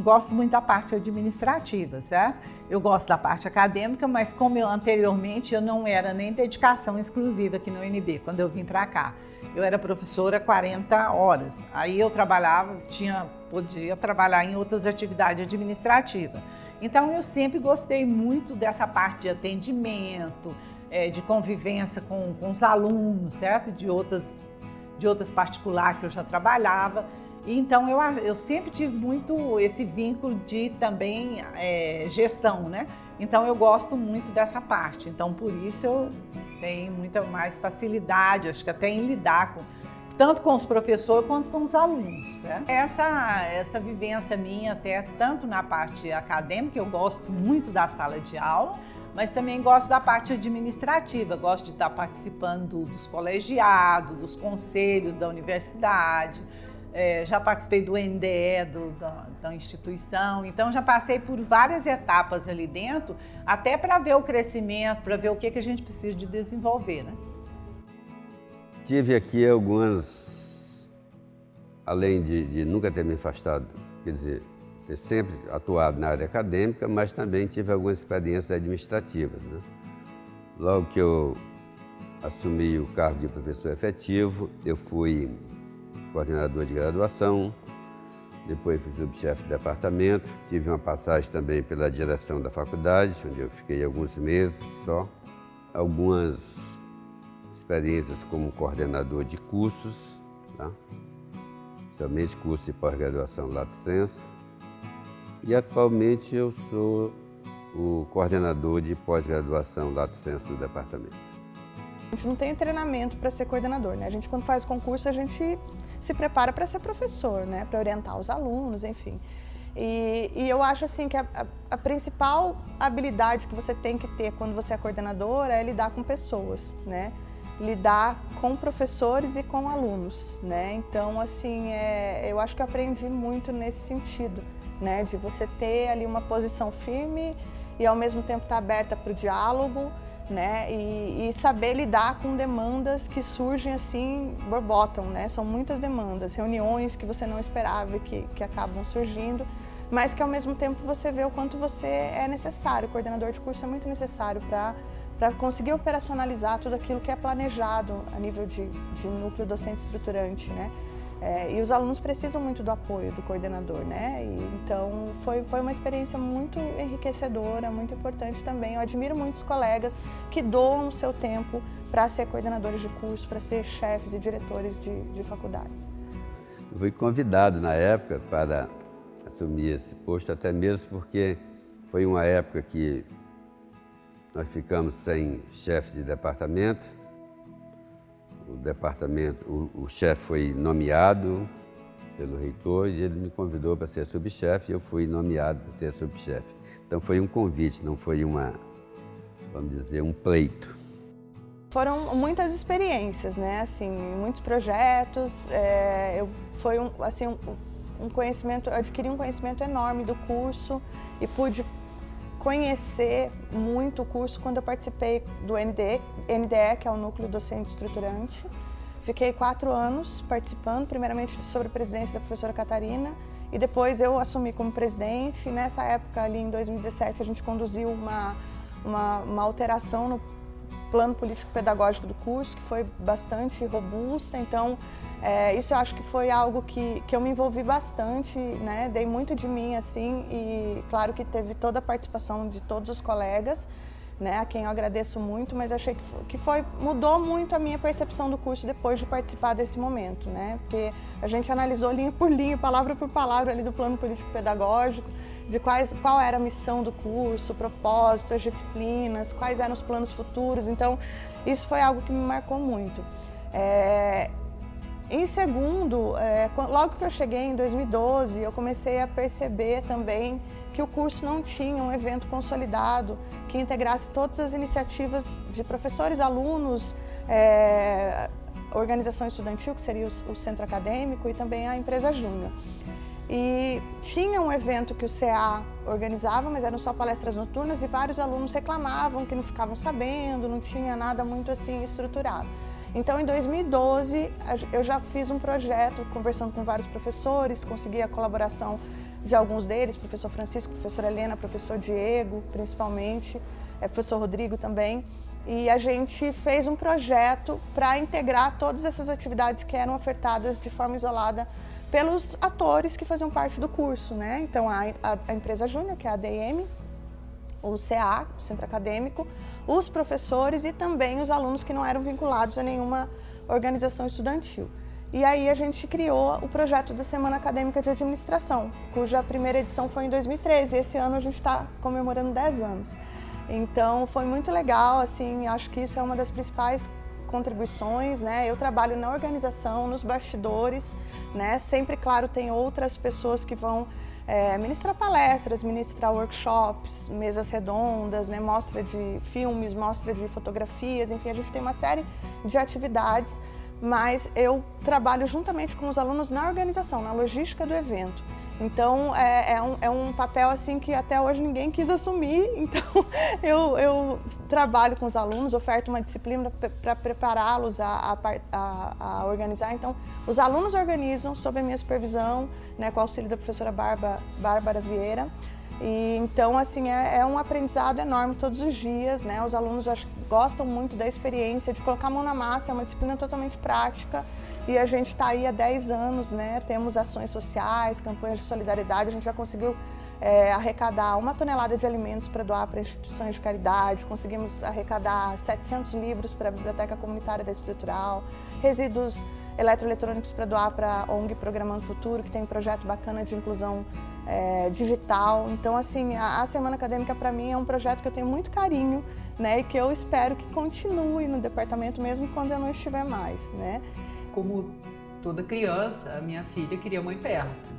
gosto muito da parte administrativa, certo? Eu gosto da parte acadêmica, mas como anteriormente eu não era nem dedicação exclusiva aqui no UNB, quando eu vim para cá. Eu era professora 40 horas, aí eu podia trabalhar em outras atividades administrativas. Então eu sempre gostei muito dessa parte de atendimento, de convivência com os alunos, certo? De outras particulares que eu já trabalhava. Então, eu sempre tive muito esse vínculo de também gestão, né? Então, eu gosto muito dessa parte. Então, por isso, eu tenho muita mais facilidade, acho que até em lidar tanto com os professores quanto com os alunos, né? Essa vivência minha, até tanto na parte acadêmica, eu gosto muito da sala de aula, mas também gosto da parte administrativa, gosto de estar participando dos colegiados, dos conselhos da universidade. Já participei do NDE da instituição, então já passei por várias etapas ali dentro, até para ver o crescimento, para ver o que a gente precisa de desenvolver, né? Tive aqui algumas, além de nunca ter me afastado, quer dizer, ter sempre atuado na área acadêmica, mas também tive algumas experiências administrativas, né? Logo que eu assumi o cargo de professor efetivo, eu fui coordenador de graduação, depois fui subchefe de departamento, tive uma passagem também pela direção da faculdade, onde eu fiquei alguns meses só, algumas experiências como coordenador de cursos, tá? Principalmente curso de pós-graduação Lato Sensu, e atualmente eu sou o coordenador de pós-graduação Lato Sensu do departamento. A gente não tem treinamento para ser coordenador, né? A gente, quando faz concurso, a gente se prepara para ser professor, né? Para orientar os alunos, enfim. E eu acho assim que a principal habilidade que você tem que ter quando você é coordenador é lidar com pessoas, né? Lidar com professores e com alunos, né? Então, assim, eu acho que eu aprendi muito nesse sentido, né? De você ter ali uma posição firme e ao mesmo tempo estar aberta para o diálogo, né? E saber lidar com demandas que surgem assim, borbotam, né? São muitas demandas, reuniões que você não esperava que acabam surgindo, mas que ao mesmo tempo você vê o quanto você é necessário. O coordenador de curso é muito necessário para conseguir operacionalizar tudo aquilo que é planejado a nível de núcleo docente estruturante, né? E os alunos precisam muito do apoio do coordenador, né? Então, foi uma experiência muito enriquecedora, muito importante também. Eu admiro muitos colegas que doam o seu tempo para ser coordenadores de curso, para ser chefes e diretores de faculdades. Eu fui convidado na época para assumir esse posto, até mesmo porque foi uma época que nós ficamos sem chefe de departamento. O chefe foi nomeado pelo reitor e ele me convidou para ser subchefe e eu fui nomeado para ser subchefe. Então foi um convite, não foi vamos dizer, um pleito. Foram muitas experiências, né? Assim, muitos projetos. Foi um conhecimento, eu adquiri um conhecimento enorme do curso e pude conhecer muito o curso quando eu participei do NDE, que é o Núcleo Docente Estruturante. Fiquei 4 anos participando, primeiramente sob a presidência da professora Catarina, e depois eu assumi como presidente. E nessa época, ali em 2017, a gente conduziu uma alteração no plano político-pedagógico do curso, que foi bastante robusta. Então, isso eu acho que foi algo que eu me envolvi bastante, né? Dei muito de mim, assim, e claro que teve toda a participação de todos os colegas, né, a quem eu agradeço muito, mas achei que mudou muito a minha percepção do curso depois de participar desse momento, né? Porque a gente analisou linha por linha, palavra por palavra ali do plano político-pedagógico, de qual era a missão do curso, o propósito, as disciplinas, quais eram os planos futuros. Então, isso foi algo que me marcou muito. Em segundo, logo que eu cheguei em 2012, eu comecei a perceber também que o curso não tinha um evento consolidado que integrasse todas as iniciativas de professores, alunos, organização estudantil, que seria o centro acadêmico, e também a empresa júnior. E tinha um evento que o CA organizava, mas eram só palestras noturnas e vários alunos reclamavam que não ficavam sabendo, não tinha nada muito assim estruturado. Então, em 2012, eu já fiz um projeto conversando com vários professores, consegui a colaboração de alguns deles, professor Francisco, professora Helena, professor Diego, principalmente, professor Rodrigo também. E a gente fez um projeto para integrar todas essas atividades que eram ofertadas de forma isolada pelos atores que faziam parte do curso, né? Então, a empresa júnior, que é a ADM, o CA, o Centro Acadêmico, os professores e também os alunos que não eram vinculados a nenhuma organização estudantil. E aí a gente criou o projeto da Semana Acadêmica de Administração, cuja primeira edição foi em 2013. Esse ano a gente está comemorando 10 anos. Então foi muito legal, assim, acho que isso é uma das principais contribuições, né? Eu trabalho na organização, nos bastidores, né? Sempre, claro, tem outras pessoas que vão ministrar palestras, ministrar workshops, mesas redondas, né? Mostra de filmes, mostra de fotografias, enfim, a gente tem uma série de atividades, mas eu trabalho juntamente com os alunos na organização, na logística do evento. Então, é um papel assim que até hoje ninguém quis assumir, então eu trabalho com os alunos, oferto uma disciplina para prepará-los a organizar. Então, os alunos organizam sob a minha supervisão, né, com o auxílio da professora Bárbara Vieira. E, então, assim, é um aprendizado enorme todos os dias, né? Os alunos acho que gostam muito da experiência de colocar a mão na massa, é uma disciplina totalmente prática. E a gente está aí há 10 anos, né? Temos ações sociais, campanhas de solidariedade, a gente já conseguiu arrecadar 1 tonelada de alimentos para doar para instituições de caridade, conseguimos arrecadar 700 livros para a Biblioteca Comunitária da Estrutural, resíduos eletroeletrônicos para doar para a ONG Programando Futuro, que tem um projeto bacana de inclusão digital. Então, assim, a Semana Acadêmica para mim é um projeto que eu tenho muito carinho, né? E que eu espero que continue no departamento mesmo quando eu não estiver mais, né? Como toda criança, a minha filha queria mãe perto.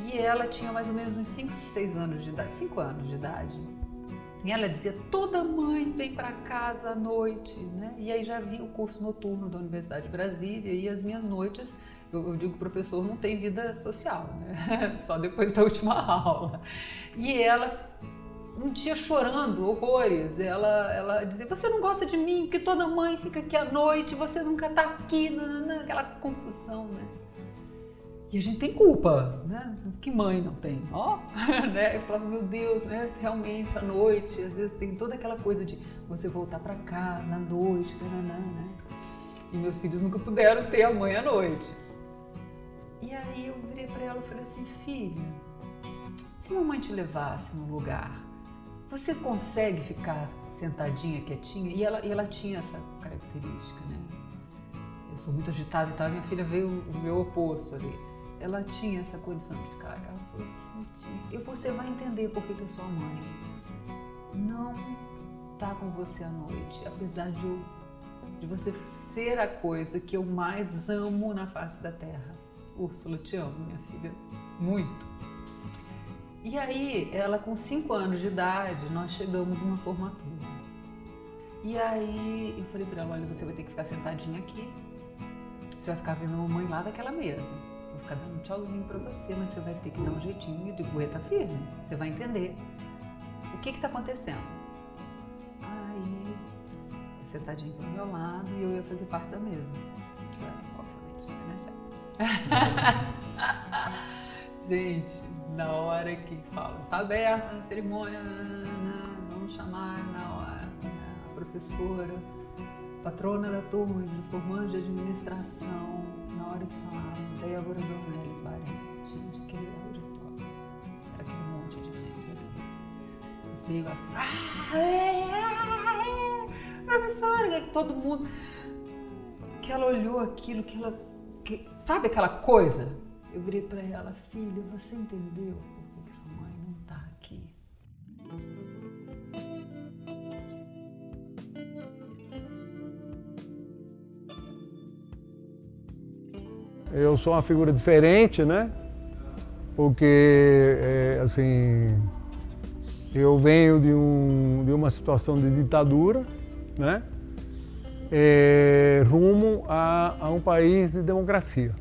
E ela tinha mais ou menos uns 5 anos de idade. E ela dizia, toda mãe vem para casa à noite, né? E aí já vinha o curso noturno da Universidade de Brasília e as minhas noites, eu digo que o professor não tem vida social, né? Só depois da última aula. E ela, um dia chorando horrores, ela dizia, você não gosta de mim, porque toda mãe fica aqui à noite, você nunca tá aqui, aquela confusão, né? E a gente tem culpa, né? Que mãe não tem, né? Eu falava, meu Deus, né? Realmente à noite, às vezes tem toda aquela coisa de você voltar para casa à noite, né? E meus filhos nunca puderam ter a mãe à noite. E aí eu virei para ela e falei assim, filha, se mamãe te levasse num lugar, você consegue ficar sentadinha, quietinha, e ela tinha essa característica, né? Eu sou muito agitada e tal, minha filha veio o meu oposto ali. Ela tinha essa condição de ficar, ela falou assim, e você vai entender por que a sua mãe não tá com você à noite, apesar de você ser a coisa que eu mais amo na face da terra. Úrsula, te amo, minha filha, muito. E aí, ela com 5 anos de idade, nós chegamos numa formatura. E aí, eu falei pra ela, olha, você vai ter que ficar sentadinha aqui, você vai ficar vendo a mamãe lá daquela mesa. Vou ficar dando um tchauzinho pra você, mas você vai ter que dar um jeitinho de aguenta firme. Você vai entender o que tá acontecendo. Aí, sentadinho do meu lado e eu ia fazer parte da mesa. Que eu era, obviamente, gente, na hora que fala, está aberta a cerimônia, vamos chamar na hora a professora, patrona da turma, dos formandos de administração, na hora que falava, Débora Dornelles Bahrein. Gente, aquele auditório, era aquele monte de gente aqui. Veio assim, professora, todo mundo, que ela olhou aquilo, sabe aquela coisa? Eu virei para ela, filha, você entendeu por que sua mãe não está aqui? Eu sou uma figura diferente, né? Porque, assim, eu venho de uma situação de ditadura, né? Rumo a um país de democracia,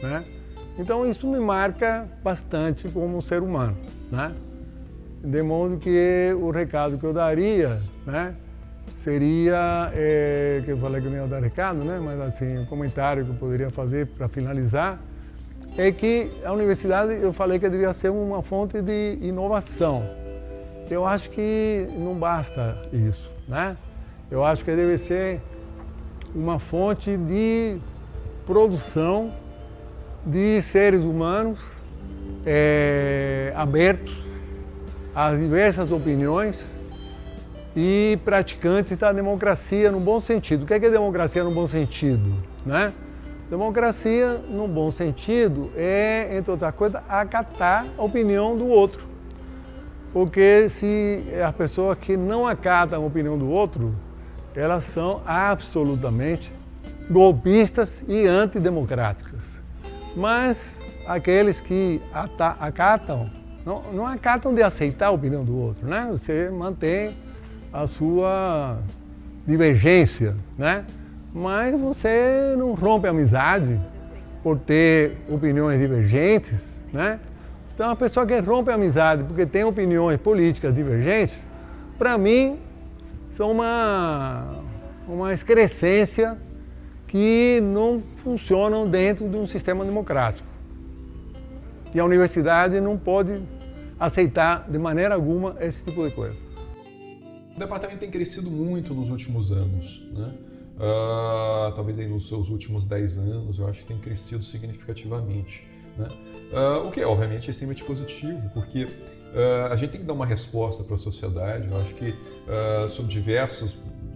né? Então isso me marca bastante como ser humano, né? De modo que o recado que eu daria, né, seria, que eu falei que eu não ia dar recado, né, mas assim, um comentário que eu poderia fazer para finalizar, é que a universidade, eu falei que devia ser uma fonte de inovação. Eu acho que não basta isso, né? Eu acho que deve ser uma fonte de produção de seres humanos abertos às diversas opiniões e praticantes da democracia no bom sentido. O que é democracia no bom sentido, né? Democracia no bom sentido é, entre outras coisas, acatar a opinião do outro. Porque se as pessoas que não acatam a opinião do outro, elas são absolutamente golpistas e antidemocráticas. Mas aqueles que acatam, não acatam de aceitar a opinião do outro, né? Você mantém a sua divergência, né? Mas você não rompe a amizade por ter opiniões divergentes, né? Então a pessoa que rompe a amizade porque tem opiniões políticas divergentes, para mim, são uma excrescência que não funcionam dentro de um sistema democrático. E a universidade não pode aceitar de maneira alguma esse tipo de coisa. O departamento tem crescido muito nos últimos anos, né? Talvez aí nos seus últimos 10 anos, eu acho que tem crescido significativamente, né? O que é, obviamente, extremamente positivo, porque a gente tem que dar uma resposta para a sociedade, eu acho que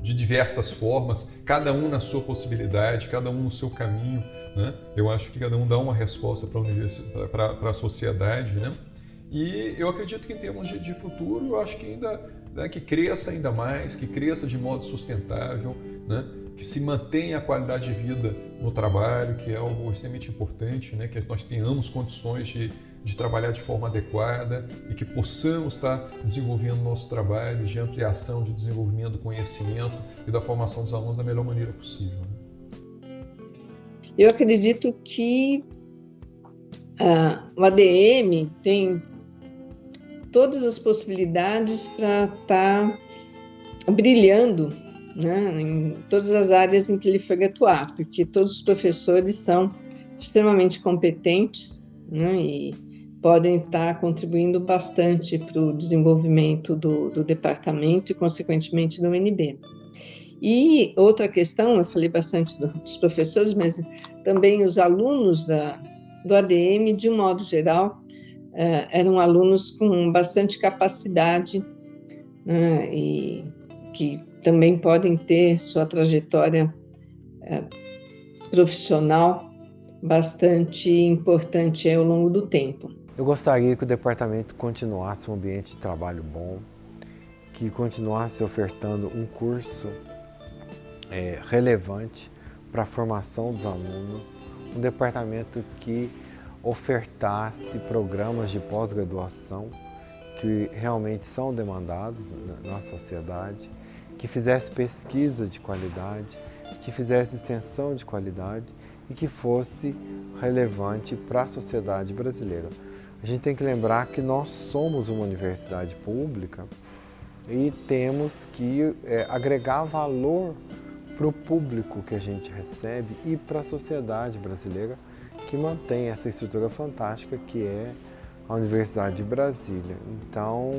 de diversas formas, cada um na sua possibilidade, cada um no seu caminho, né? Eu acho que cada um dá uma resposta para a sociedade, né? E eu acredito que em termos de futuro, eu acho que ainda, né, que cresça ainda mais, que cresça de modo sustentável, né? Que se mantenha a qualidade de vida no trabalho, que é algo extremamente importante, né? Que nós tenhamos condições de trabalhar de forma adequada e que possamos estar desenvolvendo nosso trabalho de ampliação, de desenvolvimento do conhecimento e da formação dos alunos da melhor maneira possível. Eu acredito que o ADM tem todas as possibilidades para estar brilhando, né, em todas as áreas em que ele foi atuar, porque todos os professores são extremamente competentes, né, e podem estar contribuindo bastante para o desenvolvimento do departamento e, consequentemente, do UNB. E outra questão, eu falei bastante dos professores, mas também os alunos do ADM, de um modo geral, eram alunos com bastante capacidade, né, e que também podem ter sua trajetória profissional bastante importante ao longo do tempo. Eu gostaria que o departamento continuasse um ambiente de trabalho bom, que continuasse ofertando um curso relevante para a formação dos alunos, um departamento que ofertasse programas de pós-graduação que realmente são demandados na sociedade, que fizesse pesquisa de qualidade, que fizesse extensão de qualidade e que fosse relevante para a sociedade brasileira. A gente tem que lembrar que nós somos uma universidade pública e temos que agregar valor para o público que a gente recebe e para a sociedade brasileira que mantém essa estrutura fantástica que é a Universidade de Brasília. Então,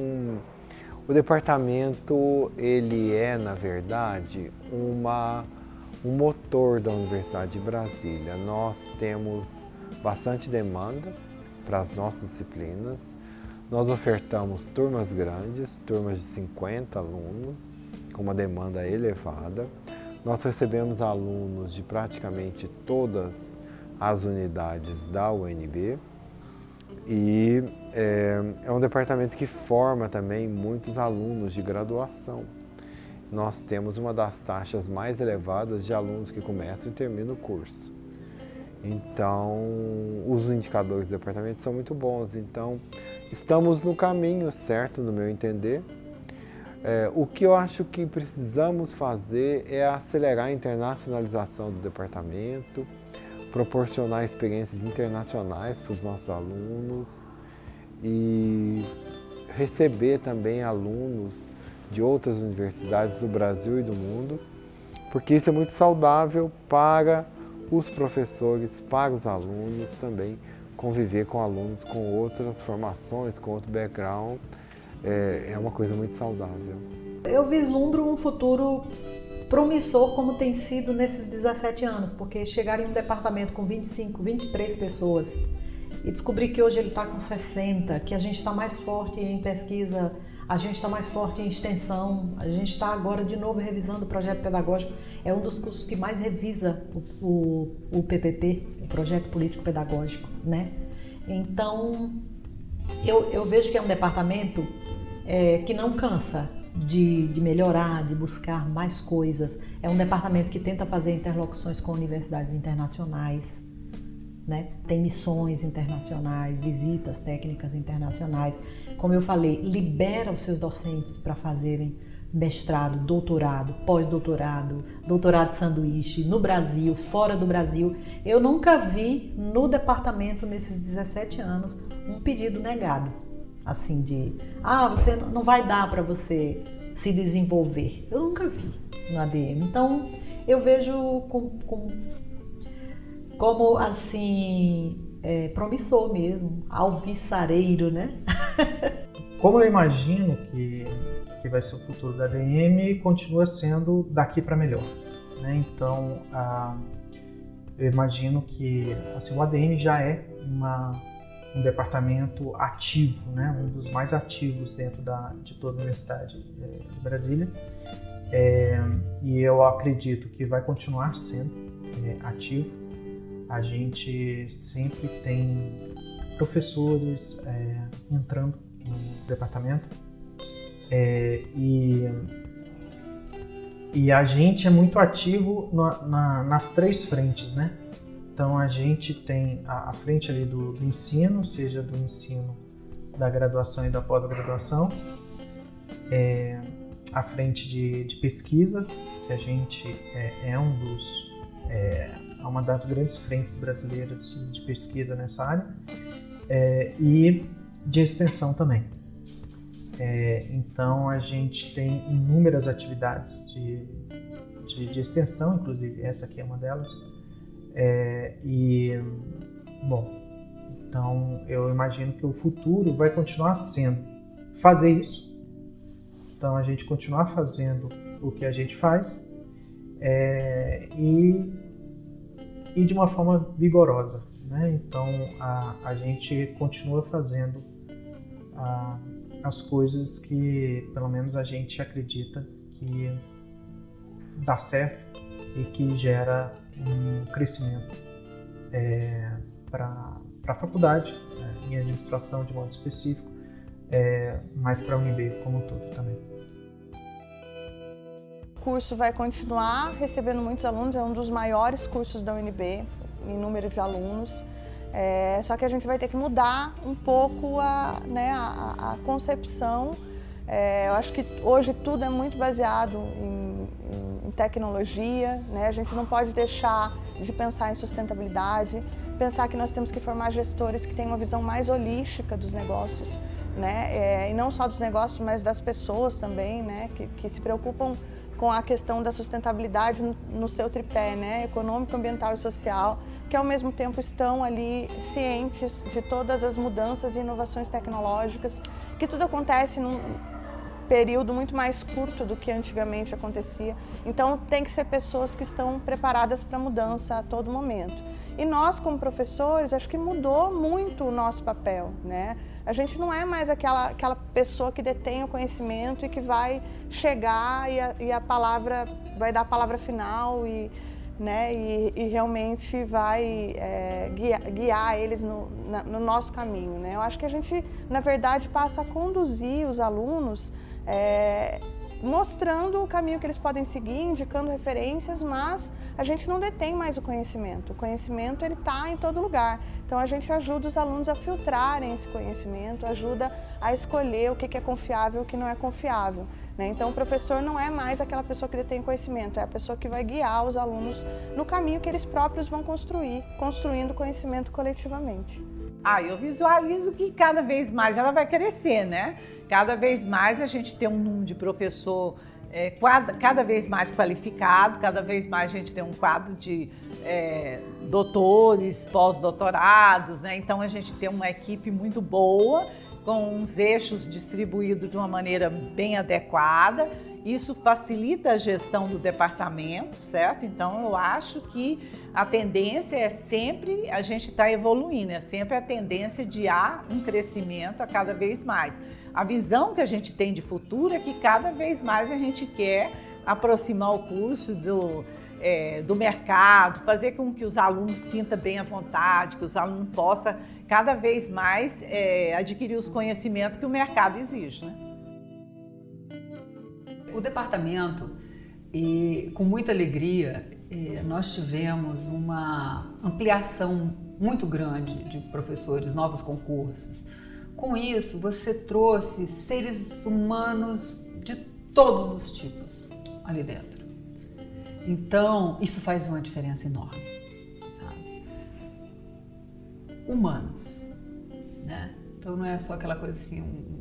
o departamento ele é, na verdade, um motor da Universidade de Brasília. Nós temos bastante demanda para as nossas disciplinas. Nós ofertamos turmas grandes, turmas de 50 alunos, com uma demanda elevada. Nós recebemos alunos de praticamente todas as unidades da UNB e é um departamento que forma também muitos alunos de graduação. Nós temos uma das taxas mais elevadas de alunos que começam e terminam o curso. Então, os indicadores do departamento são muito bons. Então, estamos no caminho certo, no meu entender. O que eu acho que precisamos fazer é acelerar a internacionalização do departamento, proporcionar experiências internacionais para os nossos alunos e receber também alunos de outras universidades do Brasil e do mundo, porque isso é muito saudável para os professores, para os alunos também, conviver com alunos com outras formações, com outro background, é uma coisa muito saudável. Eu vislumbro um futuro promissor como tem sido nesses 17 anos, porque chegar em um departamento com 25, 23 pessoas e descobrir que hoje ele está com 60, que a gente está mais forte em pesquisa, a gente está mais forte em extensão, a gente está agora de novo revisando o projeto pedagógico, é um dos cursos que mais revisa o PPP, o Projeto Político Pedagógico, né? Então, eu vejo que é um departamento que não cansa de melhorar, de buscar mais coisas. É um departamento que tenta fazer interlocuções com universidades internacionais, né? Tem missões internacionais, visitas técnicas internacionais. Como eu falei, libera os seus docentes para fazerem mestrado, doutorado, pós-doutorado, doutorado sanduíche, no Brasil, fora do Brasil. Eu nunca vi no departamento, nesses 17 anos, um pedido negado. Assim de, você não vai dar para você se desenvolver. Eu nunca vi no ADM. Então, eu vejo como assim, promissor mesmo, alvissareiro, né? Como eu imagino que vai ser o futuro da ADM, continua sendo daqui para melhor, né? Então, eu imagino que assim, o ADM já é um departamento ativo, né? Um dos mais ativos dentro de toda a Universidade de Brasília. E eu acredito que vai continuar sendo ativo. A gente sempre tem professores entrando no departamento e a gente é muito ativo nas três frentes, né? Então a gente tem a frente ali do ensino, seja do ensino da graduação e da pós-graduação, a frente de pesquisa, que a gente é uma das grandes frentes brasileiras de pesquisa nessa área, e de extensão também. Então a gente tem inúmeras atividades de extensão, inclusive essa aqui é uma delas. Então eu imagino que o futuro vai continuar sendo fazer isso. Então a gente continuar fazendo o que a gente faz e de uma forma vigorosa, né? Então a gente continua fazendo as coisas que pelo menos a gente acredita que dá certo e que gera um crescimento para a faculdade, em administração de modo específico, mas para a UNB como um todo também. O curso vai continuar recebendo muitos alunos, é um dos maiores cursos da UNB em número de alunos, só que a gente vai ter que mudar um pouco a concepção. Eu acho que hoje tudo é muito baseado em tecnologia, né? A gente não pode deixar de pensar em sustentabilidade, pensar que nós temos que formar gestores que tenham uma visão mais holística dos negócios, né? E não só dos negócios, mas das pessoas também, né? Que se preocupam com a questão da sustentabilidade no seu tripé, né? Econômico, ambiental e social, que ao mesmo tempo estão ali cientes de todas as mudanças e inovações tecnológicas, que tudo acontece num período muito mais curto do que antigamente acontecia. Então tem que ser pessoas que estão preparadas para a mudança a todo momento. E nós, como professores, acho que mudou muito o nosso papel, né? A gente não é mais aquela pessoa que detém o conhecimento e que vai chegar e a palavra, vai dar a palavra final e realmente vai guiar eles no nosso caminho, né? Eu acho que a gente, na verdade, passa a conduzir os alunos mostrando o caminho que eles podem seguir, indicando referências, mas a gente não detém mais o conhecimento. O conhecimento ele está em todo lugar. Então a gente ajuda os alunos a filtrarem esse conhecimento, ajuda a escolher o que é confiável e o que não é confiável, né? Então o professor não é mais aquela pessoa que detém conhecimento, é a pessoa que vai guiar os alunos no caminho que eles próprios vão construindo conhecimento coletivamente. Eu visualizo que cada vez mais ela vai crescer, né? Cada vez mais a gente tem um número de professor cada vez mais qualificado, cada vez mais a gente tem um quadro de doutores, pós-doutorados, né? Então a gente tem uma equipe muito boa, com uns eixos distribuídos de uma maneira bem adequada. Isso facilita a gestão do departamento, certo? Então eu acho que a tendência é sempre a gente estar evoluindo, é sempre a tendência de há um crescimento a cada vez mais. A visão que a gente tem de futuro é que cada vez mais a gente quer aproximar o curso do mercado, fazer com que os alunos se sintam bem à vontade, que os alunos possam cada vez mais adquirir os conhecimentos que o mercado exige, né? O departamento, com muita alegria, nós tivemos uma ampliação muito grande de professores, novos concursos. Com isso, você trouxe seres humanos de todos os tipos ali dentro. Então, isso faz uma diferença enorme, sabe? Humanos, né? Então não é só aquela coisa assim,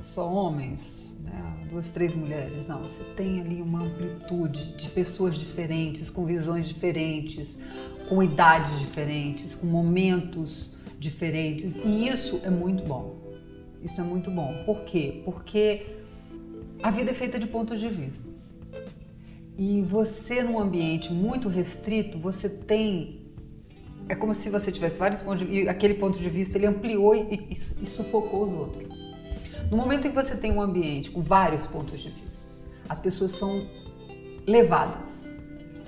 só homens, né? 2, 3 mulheres, não. Você tem ali uma amplitude de pessoas diferentes, com visões diferentes, com idades diferentes, com momentos diferentes, e isso é muito bom. Isso é muito bom. Por quê? Porque a vida é feita de pontos de vista. E você, num ambiente muito restrito, você tem... É como se você tivesse vários pontos de vista, e aquele ponto de vista ele ampliou e sufocou os outros. No momento em que você tem um ambiente com vários pontos de vista, as pessoas são levadas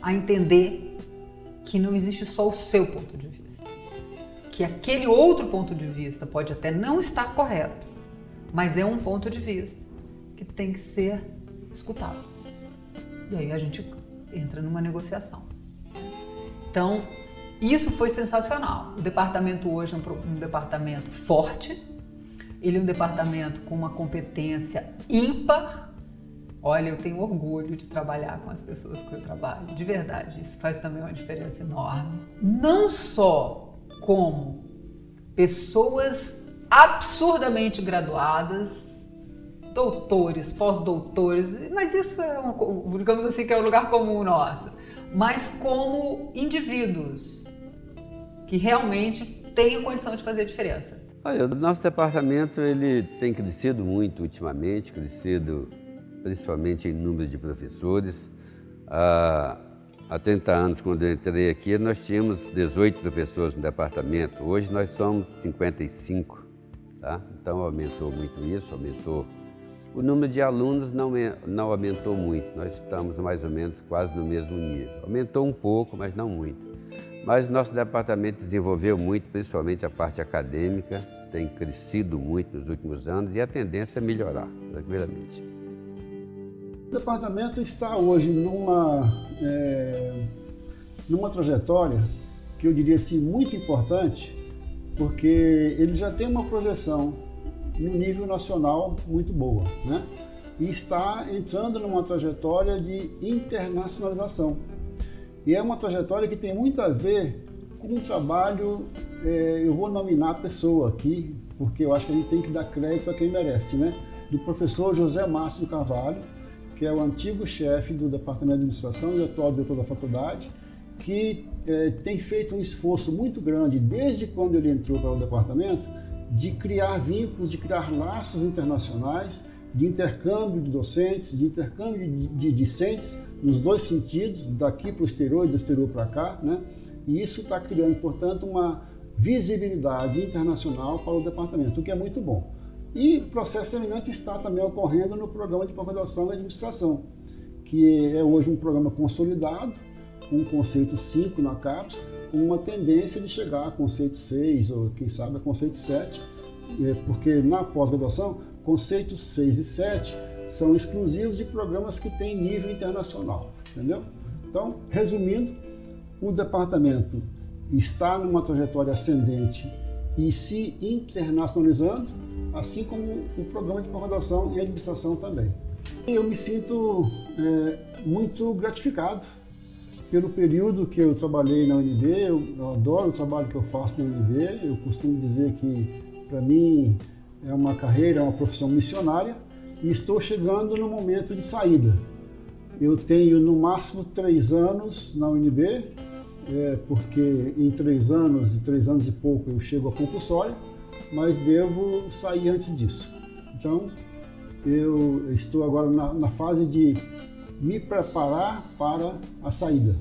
a entender que não existe só o seu ponto de vista. Que aquele outro ponto de vista pode até não estar correto, mas é um ponto de vista que tem que ser escutado. E aí a gente entra numa negociação. Então, isso foi sensacional. O departamento hoje é um departamento forte, ele é um departamento com uma competência ímpar. Olha, eu tenho orgulho de trabalhar com as pessoas que eu trabalho, de verdade. Isso faz também uma diferença enorme. Não só como pessoas absurdamente graduadas, doutores, pós-doutores, mas isso é, digamos assim, que é um lugar comum nosso, mas como indivíduos que realmente têm a condição de fazer a diferença. Olha, o nosso departamento ele tem crescido muito ultimamente, crescido principalmente em número de professores. Há 30 anos, quando eu entrei aqui, nós tínhamos 18 professores no departamento. Hoje nós somos 55, tá? Então aumentou muito isso, aumentou O número de alunos não aumentou muito, nós estamos mais ou menos quase no mesmo nível. Aumentou um pouco, mas não muito. Mas o nosso departamento desenvolveu muito, principalmente a parte acadêmica, tem crescido muito nos últimos anos e a tendência é melhorar, tranquilamente. O departamento está hoje numa trajetória que eu diria assim muito importante, porque ele já tem uma projeção no nível nacional muito boa, né? E está entrando numa trajetória de internacionalização. E é uma trajetória que tem muito a ver com um trabalho, eu vou nominar a pessoa aqui, porque eu acho que a gente tem que dar crédito a quem merece, né? Do professor José Márcio Carvalho, que é o antigo chefe do Departamento de Administração e atual diretor da faculdade, que tem feito um esforço muito grande, desde quando ele entrou para o departamento, de criar vínculos, de criar laços internacionais, de intercâmbio de docentes, de intercâmbio de discentes, nos dois sentidos, daqui para o exterior e do exterior para cá, né? E isso está criando, portanto, uma visibilidade internacional para o departamento, o que é muito bom. E o processo semelhante está também ocorrendo no programa de pós-graduação em administração, que é hoje um programa consolidado, com o conceito 5 na CAPES, com uma tendência de chegar a conceito 6 ou, quem sabe, a conceito 7, porque na pós-graduação, conceitos 6 e 7 são exclusivos de programas que têm nível internacional, entendeu? Então, resumindo, o departamento está numa trajetória ascendente e se internacionalizando, assim como o programa de pós-graduação em administração também. Eu me sinto muito gratificado pelo período que eu trabalhei na UNB, eu adoro o trabalho que eu faço na UNB, eu costumo dizer que, para mim, é uma carreira, é uma profissão missionária e estou chegando no momento de saída. Eu tenho, no máximo, 3 anos na UNB, porque em 3 anos e pouco eu chego à compulsória, mas devo sair antes disso. Então, eu estou agora na fase de me preparar para a saída.